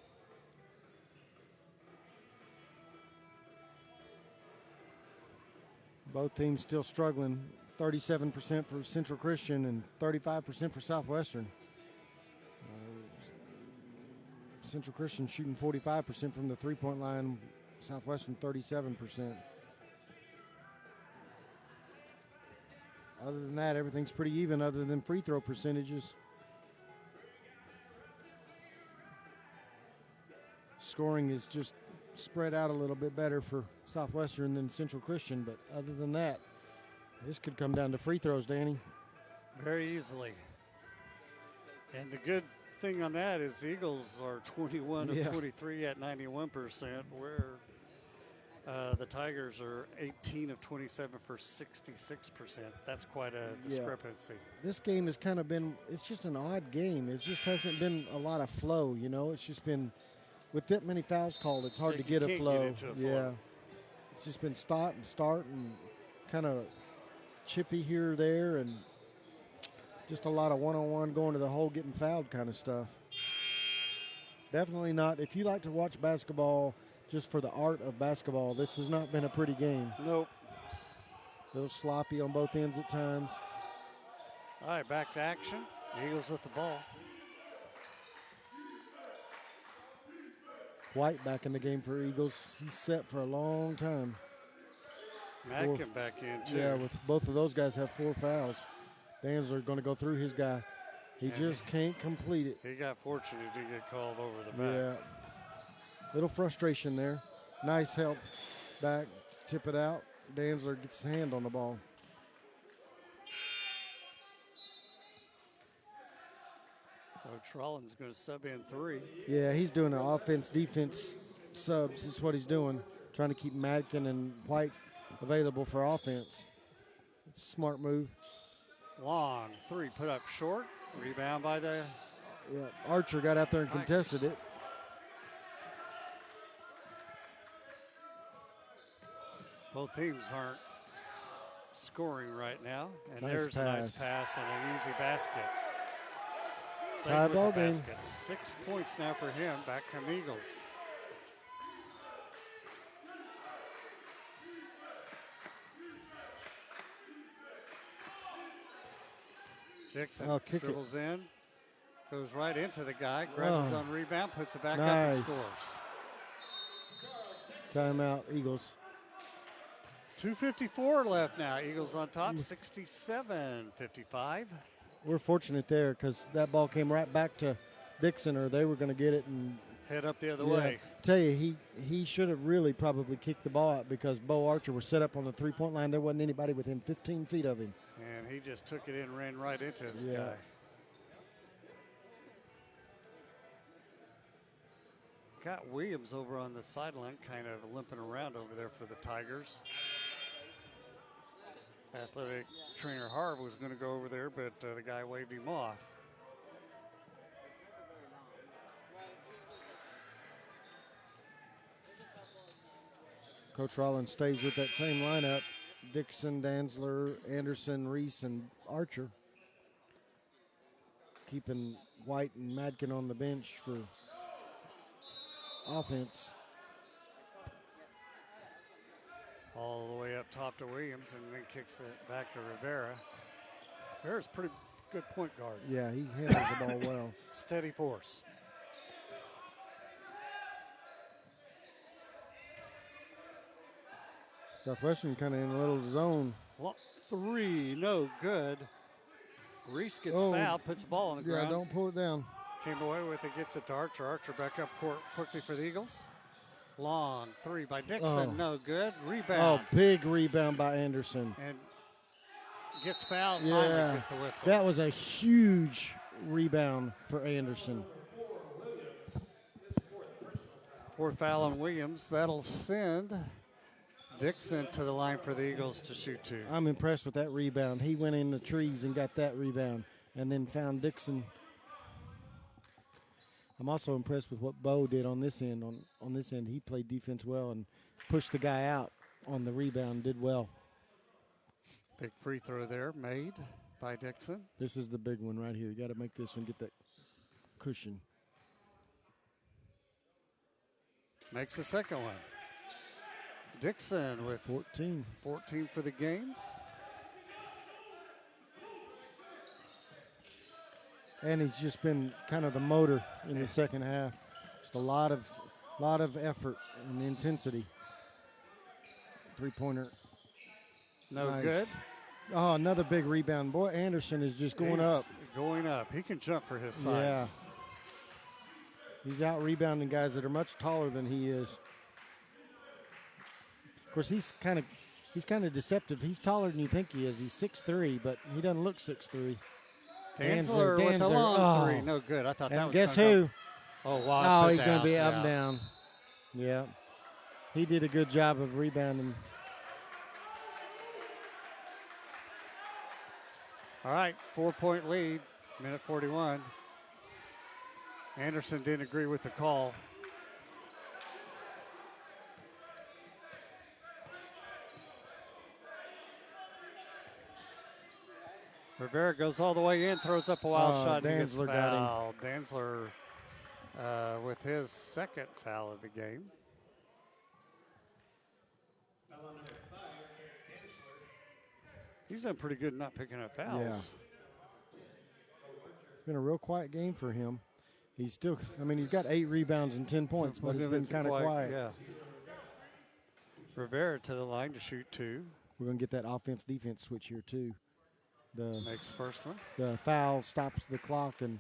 Both teams still struggling. 37% for Central Christian and 35% for Southwestern. Central Christian shooting 45% from the three-point line, Southwestern 37%. Other than that, everything's pretty even other than free throw percentages. Scoring is just spread out a little bit better for Southwestern than Central Christian, but other than that, this could come down to free throws, Danny. Very easily. And the good thing on that is the Eagles are 21 of 23 at 91%, where the Tigers are 18 of 27 for 66%. That's quite a discrepancy. This game has kind of been, it's just an odd game. It just hasn't been a lot of flow, you know. It's just been, with that many fouls called, it's hard to get a flow. Yeah. It's just been start and kind of chippy here or there, and just a lot of one-on-one going to the hole, getting fouled kind of stuff. Definitely not. If you like to watch basketball just for the art of basketball, this has not been a pretty game. Nope. A little sloppy on both ends at times. All right, back to action. Eagles with the ball. White back in the game for Eagles. He's set for a long time. Madkin back in, too. Yeah, with both of those guys have 4 fouls. Danzler going to go through his guy. He just can't complete it. He got fortunate to get called over the back. Yeah. Little frustration there. Nice help back. Tip it out. Danzler gets his hand on the ball. Coach Rollins going to sub in 3. Yeah, he's doing an offense-defense subs. Is what he's doing. Trying to keep Madkin and White available for offense. It's a smart move. Long 3 put up short. Rebound by the... Yeah, Archer got out there and contested it. Both teams aren't scoring right now. And Nice there's a nice pass. pass and an easy basket. Tie With the ball game. basket. 6 points now for him. Back come Eagles. Dixon dribbles in, goes right into the guy, grabs his own rebound, puts it back up and scores. Timeout, Eagles. 2:54 left now. Eagles on top, 67-55. We're fortunate there because that ball came right back to Dixon, or they were going to get it and head up the other way. Tell you, he should have really probably kicked the ball out because Bo Archer was set up on the three-point line. There wasn't anybody within 15 feet of him. And he just took it in and ran right into his guy. Got Williams over on the sideline, kind of limping around over there for the Tigers. Athletic trainer Harv was going to go over there, but the guy waved him off. Coach Rollins stays with that same lineup. Dixon, Danzler, Anderson, Reese, and Archer. Keeping White and Madkin on the bench for offense. All the way up top to Williams and then kicks it back to Rivera. Rivera's pretty good point guard. Yeah, he handles the ball well. Steady force. Southwestern kind of in a little zone. 3, no good. Reese gets fouled, puts the ball on the ground. Yeah, don't pull it down. Came away with it, gets it to Archer. Archer back up court quickly for the Eagles. Long 3 by Dixon, no good. Rebound. Oh, big rebound by Anderson. And gets fouled. Yeah, With the whistle. That was a huge rebound for Anderson. 4th foul on Williams. That'll send Dixon to the line for the Eagles to shoot 2. I'm impressed with that rebound. He went in the trees and got that rebound and then found Dixon. I'm also impressed with what Bo did on this end. On this end, he played defense well and pushed the guy out on the rebound, did well. Big free throw there made by Dixon. This is the big one right here. You got to make this one, get that cushion. Makes the second one. Dixon with 14 for the game. and he's just been kind of the motor in the second half. Just a lot of effort and intensity. Three-pointer. No Nice. good. Oh, another big rebound. Boy, Anderson is just going He's up. Going up. He can jump for his size. Yeah. He's out rebounding guys that are much taller than he is. Of course, he's kind of deceptive. He's taller than you think he is. He's 6'3", but he doesn't look 6'3". Dantzler with a Dantzler. long Oh. three. No good. I thought that And was guess gonna who? go- Oh, wow. Oh, he's going to be up and down. Yeah. He did a good job of rebounding. All right, 4-point lead, minute 41. Anderson didn't agree with the call. Rivera goes all the way in, throws up a wild Oh, shot, and gets Dantzler got him. fouled. Dantzler with his second foul of the game. He's done pretty good not picking up fouls. Yeah. Been a real quiet game for him. He's still, he's got 8 rebounds and 10 points, but it's been kind of quiet. Yeah. Rivera to the line to shoot 2. We're going to get that offense-defense switch here, too. Makes first one. The foul stops the clock and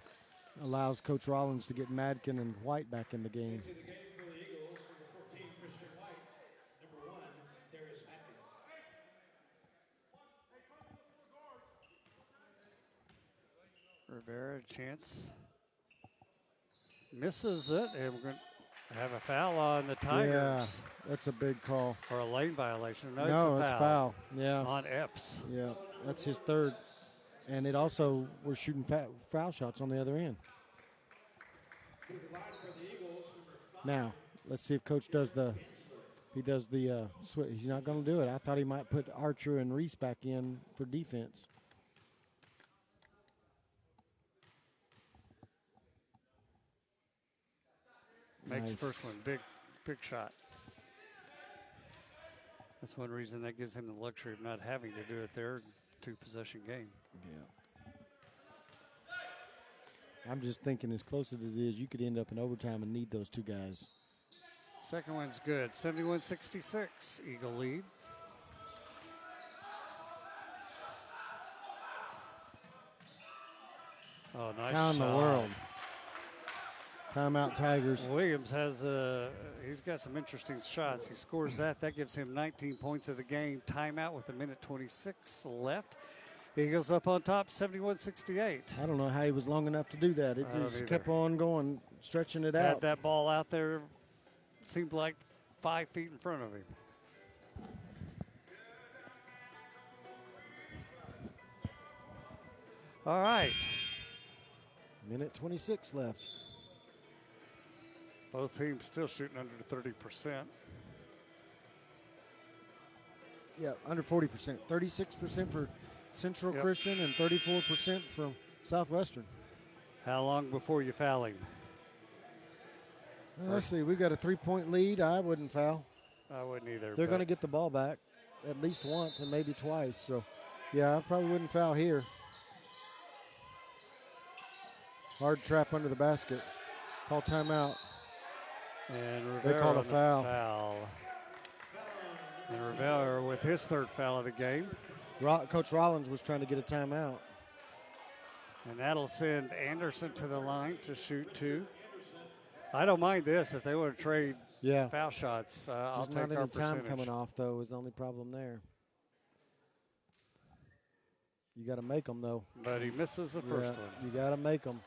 allows Coach Rollins to get Madkin and White back in the game. Into the game for the Eagles, number 14, Christian White. Number 1, Darius Matkin. Rivera, chance. Misses it, and we're going to have a foul on the Tigers. Yeah, that's a big call. Or a lane violation. No, No, it's foul. Yeah, on Epps. yeah, that's his third. And it also, we're shooting foul shots on the other end. Now, let's see if Coach does the switch. He's not going to do it. I thought he might put Archer and Reese back in for defense. Makes Nice. first one. Big shot. That's one reason that gives him the luxury of not having to do a third 2-possession game. Yeah. I'm just thinking, as close as it is, you could end up in overtime and need those 2 guys. Second one's good. 71-66. Eagle lead. Oh, nice How in the shot. world? Timeout, Tigers. Williams has he's got some interesting shots. He scores that. That gives him 19 points of the game. Timeout with a minute 26 left. He goes up on top, 71-68. I don't know how he was long enough to do that. It I don't just either. kept on going, stretching it Had out. that ball out there, seemed like 5 feet in front of him. All right. Minute 26 left. Both teams still shooting under 30%. Yeah, under 40%. 36% for Central Yep. Christian and 34% from Southwestern. How long before you foul him? Let's see. We've got a 3-point lead. I wouldn't foul. I wouldn't either. They're but going to get the ball back at least once and maybe twice. So, yeah, I probably wouldn't foul here. Hard trap under the basket. Call timeout. And They Rivera called a on the foul. And Rivera with his third foul of the game. Coach Rollins was trying to get a timeout. And that'll send Anderson to the line to shoot 2. I don't mind this. If they want to trade Yeah. foul shots, I'll Just take not our any time percentage. coming off, though, is the only problem there. You got to make them, though. But he misses the first one. You got to make them.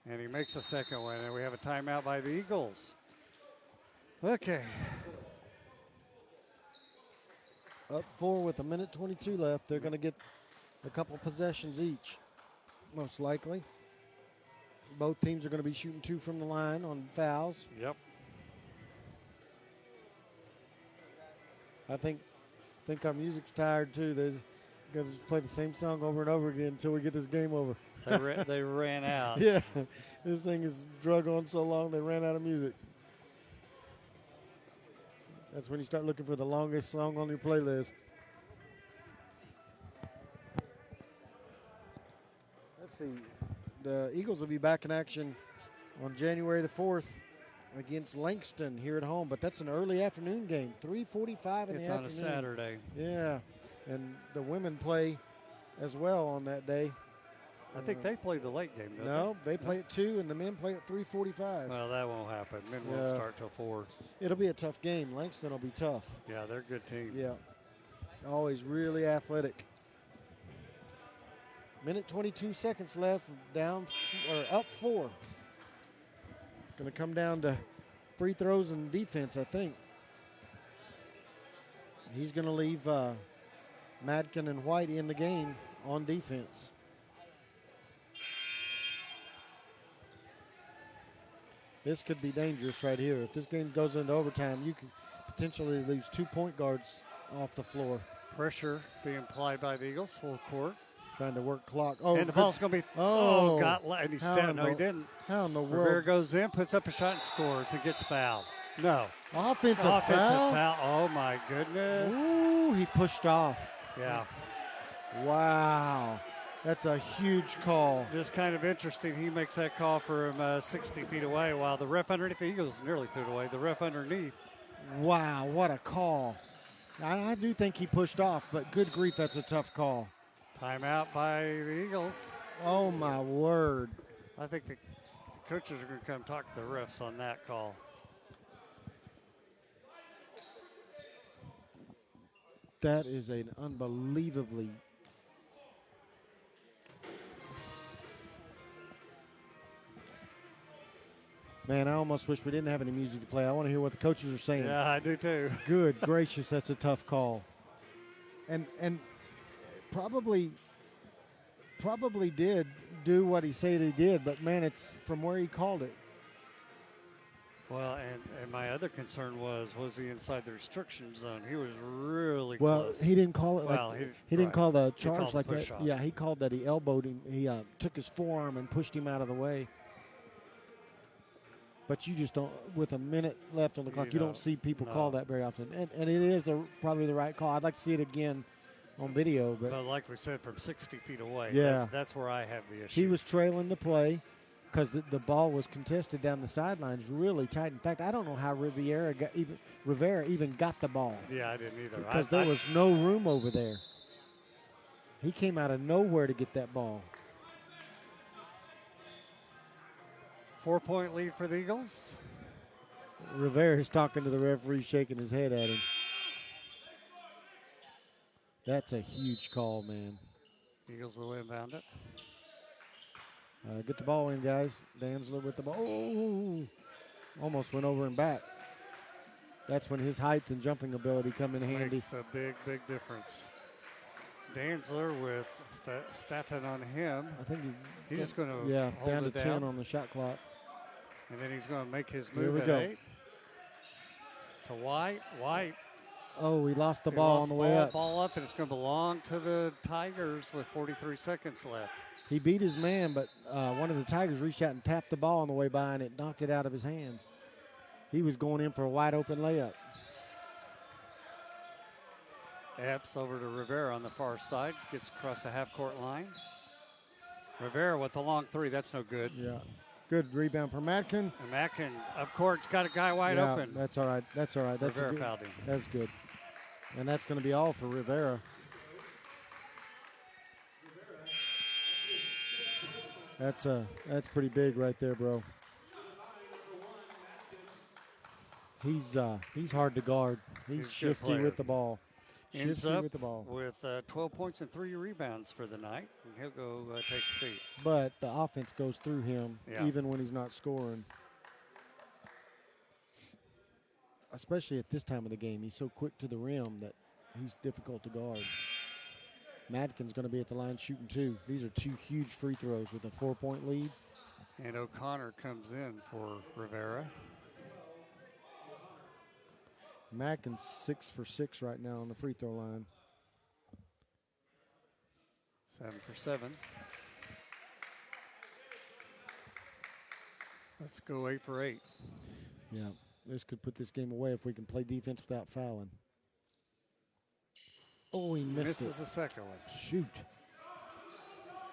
And he makes a second one, and we have a timeout by the Eagles. Okay. Up 4 with a minute 22 left. They're going to get a couple possessions each, most likely. Both teams are going to be shooting 2 from the line on fouls. Yep. I think our music's tired, too. They're going to play the same song over and over again until we get this game over. They ran out. Yeah, this thing is drug on so long they ran out of music. That's when you start looking for the longest song on your playlist. Let's see. The Eagles will be back in action on January the 4th against Langston here at home, but that's an early afternoon game, 3:45 in the afternoon. It's on a Saturday. Yeah, and the women play as well on that day. I think they play the late game, don't No, they play at 2, and the men play at 3:45. Well, that won't happen. Men won't Yeah. start till 4. It'll be a tough game. Langston will be tough. Yeah, they're a good team. Yeah, always really athletic. Minute 22 seconds left, down or up 4. Going to come down to free throws and defense, I think. He's going to leave Madkin and White in the game on defense. This could be dangerous right here. If this game goes into overtime, you can potentially lose 2 point guards off the floor. Pressure being applied by the Eagles, full court. Trying to work clock. Oh, And the ball's going to be, and he How stepped. in No, he the- didn't. How in the Rivera world? goes in, puts up a shot, and scores, and gets fouled. No. Offensive Offensive foul. foul. Oh, my goodness. Ooh, he pushed off. Yeah. Wow. That's a huge call. Just kind of interesting. He makes that call from 60 feet away, while the ref underneath, the Eagles nearly threw it away. The ref underneath. Wow, what a call. I do think he pushed off, but good grief, that's a tough call. Timeout by the Eagles. Oh, my word. I think the coaches are going to come talk to the refs on that call. That is an unbelievably. Man, I almost wish we didn't have any music to play. I want to hear what the coaches are saying. Yeah, I do too. Good gracious, that's a tough call. And probably did do what he said he did, but man, it's from where he called it. Well, and my other concern was he inside the restriction zone? He was really Well, close. he didn't call it Well, like he didn't right. call the He charge called the like that. push-off. Yeah, he called that he elbowed him. He took his forearm and pushed him out of the way. But you just don't, with a minute left on the clock, you don't see people call that very often. And it is probably the right call. I'd like to see it again on video. But like we said, from 60 feet away, Yeah. that's where I have the issue. he was trailing the play because the ball was contested down the sidelines really tight. In fact, I don't know how Rivera even got the ball Yeah, I didn't either. because there was no room over there. He came out of nowhere to get that ball. 4-point lead for the Eagles. Rivera's talking to the referee, shaking his head at him. That's a huge call, man. Eagles will inbound it. Get the ball in, guys. Danzler with the ball. Oh, almost went over and back. That's when his height and jumping ability come in handy. Makes a big, big difference. Danzler with Staten on him. I think He's just going to hold down to it 10 on the shot clock. And then he's going to make his Here move we at go. 8. To White. White. Oh, he lost the He ball lost on the way up. Ball up, and it's going to belong to the Tigers with 43 seconds left. He beat his man, but one of the Tigers reached out and tapped the ball on the way by, and it knocked it out of his hands. He was going in for a wide open layup. Epps over to Rivera on the far side. Gets across the half-court line. Rivera with the long 3. That's no good. Yeah. Good rebound for Madkin. And Mackin up court's got a guy wide Yeah, open. That's all right. That's all right. That's Rivera good. fouled him. That's good. And that's going to be all for Rivera. That's pretty big right there, bro. He's hard to guard. He's He's a good shifty player. with the ball. Ends Shifty up with the ball. with 12 points and 3 rebounds for the night. And he'll go take a seat. But the offense goes through him Yeah. even when he's not scoring. Especially at this time of the game. He's so quick to the rim that he's difficult to guard. Madkin's going to be at the line shooting 2. These are 2 huge free throws with a 4-point lead. And O'Connor comes in for Rivera. Madkin's 6 for 6 right now on the free throw line. 7 for 7. Let's go 8 for 8. Yeah. This could put this game away if we can play defense without fouling. Oh, he missed Misses it. the second one. Shoot.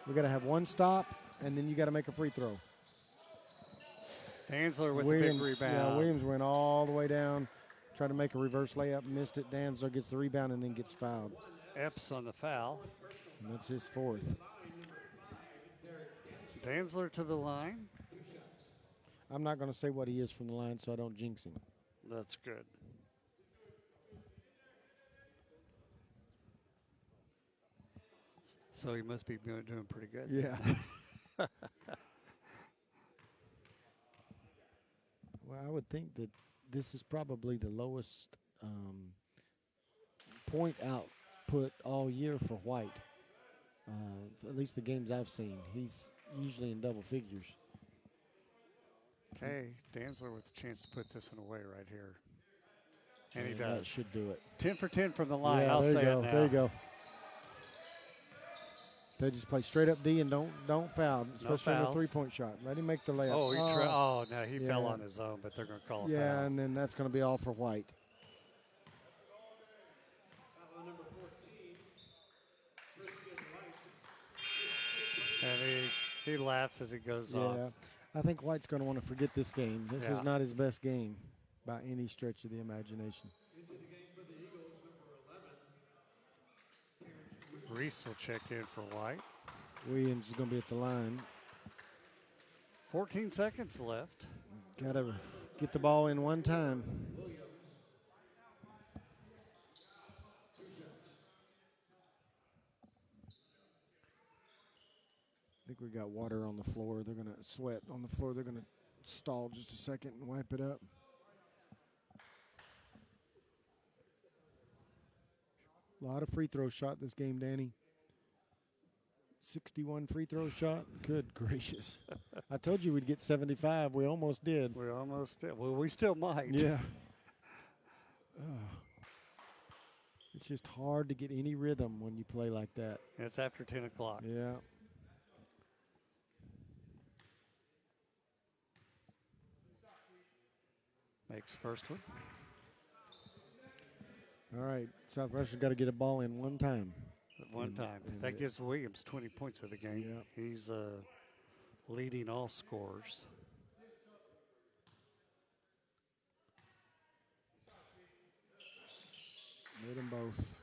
We got to have one stop, and then you got to make a free throw. Danzler with Williams, the big rebound. Yeah, Williams went all the way down, tried to make a reverse layup, missed it. Danzler gets the rebound and then gets fouled. Epps on the foul. And that's his fourth. Danzler to the line. I'm not going to say what he is from the line so I don't jinx him. That's good. So he must be doing pretty good. Yeah. Well, I would think that this is probably the lowest point output all year for White. At least the games I've seen. He's usually in double figures. Okay, Danzler with a chance to put this one away right here. And he That does. should do it. 10 for 10 from the line. Yeah, I'll there say you go. it now. There you go. They just play straight up D and don't foul, especially on the fouls. 3-point shot. Let him make the layup. Oh, no, he fell Yeah. on his own, but they're going to call a Yeah, foul. and then that's going to be all for White. And he laughs as he goes Yeah, off. I think White's going to want to forget this game. This is Yeah. not his best game by any stretch of the imagination. Reese will check in for White. Williams is going to be at the line. 14 seconds left. Got to get the ball in one time. I think we got water on the floor. They're going to sweat on the floor. They're going to stall just a second and wipe it up. A lot of free throw shot this game, Danny. 61 free throw shot. Good gracious. I told you we'd get 75. We almost did. We almost did. Well, we still might. Yeah. It's just hard to get any rhythm when you play like that. It's after 10 o'clock. Yeah. Makes first one. All right. Southwestern's got to get a ball in one time. At one time. That gives Williams 20 points of the game. Yeah. He's leading all scorers. Made them both.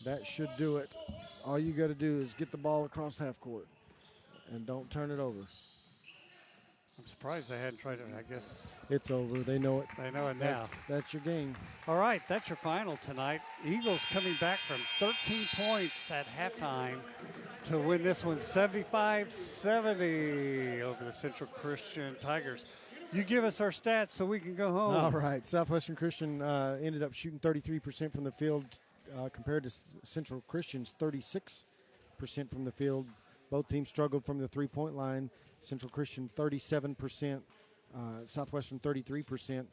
That should do it. All you got to do is get the ball across half court and don't turn it over. I'm surprised they hadn't tried it. I guess It's over. They know it. they know it now. That's your game. All right, that's your final tonight. Eagles coming back from 13 points at halftime to win this one 75-70 over the Central Christian Tigers. You give us our stats so we can go home. All right. Southwestern Christian ended up shooting 33% from the field compared to Central Christian's 36% from the field. Both teams struggled from the three-point line. Central Christian 37%, Southwestern 33%.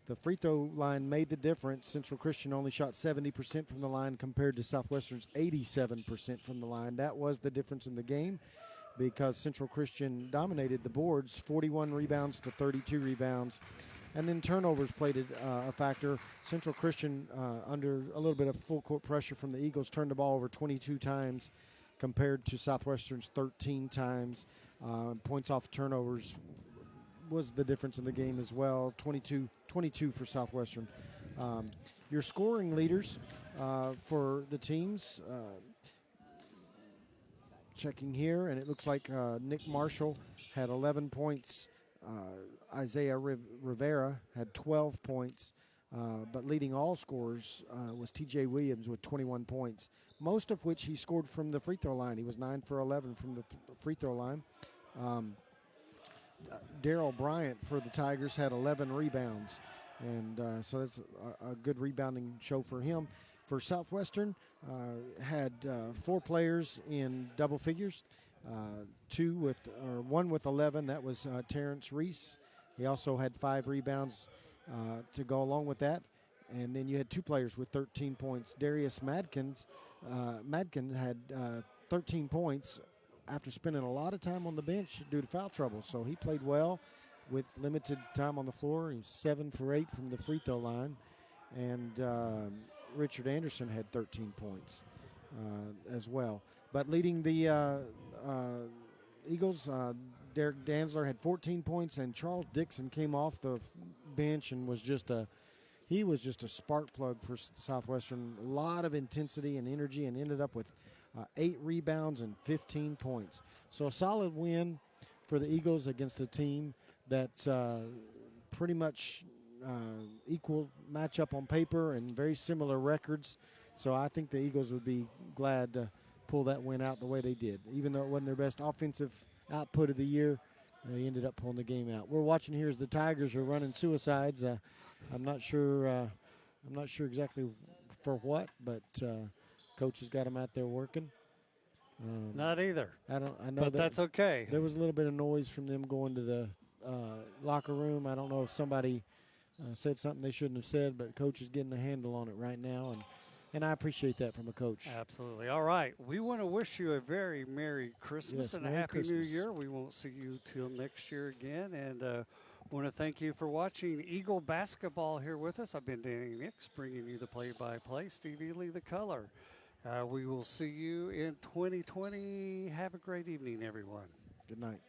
The free throw line made the difference. Central Christian only shot 70% from the line compared to Southwestern's 87% from the line. That was the difference in the game because Central Christian dominated the boards, 41 rebounds to 32 rebounds. And then turnovers played a factor. Central Christian, under a little bit of full court pressure from the Eagles, turned the ball over 22 times compared to Southwestern's 13 times. Points off turnovers was the difference in the game as well, 22 for Southwestern. Your scoring leaders for the teams, checking here, and it looks like Nick Marshall had 11 points. Isaiah Rivera had 12 points, but leading all scorers was T.J. Williams with 21 points, most of which he scored from the free throw line. He was 9 for 11 from the free throw line. Darryl Bryant for the Tigers had 11 rebounds, and so that's a good rebounding show for him. For Southwestern, had 4 players in double figures, one with 11. That was Terrence Reese. He also had 5 rebounds to go along with that. And then you had 2 players with 13 points. Darius Madkin had 13 points after spending a lot of time on the bench due to foul trouble. So he played well. with limited time on the floor. He was 7 for 8 from the free throw line. And Richard Anderson had 13 points as well. But leading the Eagles, Derek Danzler had 14 points, and Charles Dixon came off the bench and was just a spark plug for Southwestern. A lot of intensity and energy, and ended up with 8 rebounds and 15 points. So a solid win for the Eagles against a team that's pretty much equal matchup on paper and very similar records. So I think the Eagles would be glad to pull that win out the way they did. Even though it wasn't their best offensive output of the year, they ended up pulling the game out. We're watching here as the Tigers are running suicides. I'm not sure exactly for what, but coach has got them out there working. Not either. I know, but that's okay. There was a little bit of noise from them going to the locker room. I don't know if somebody said something they shouldn't have said, but coach is getting a handle on it right now, and I appreciate that from a coach. Absolutely. All right. We want to wish you a very Merry Christmas and a Merry Happy New Christmas. Year. We won't see you till next year again. And want to thank you for watching Eagle basketball here with us. I've been Danny Nix, bringing you the play-by-play. Steve Ely, the color. We will see you in 2020. Have a great evening, everyone. Good night.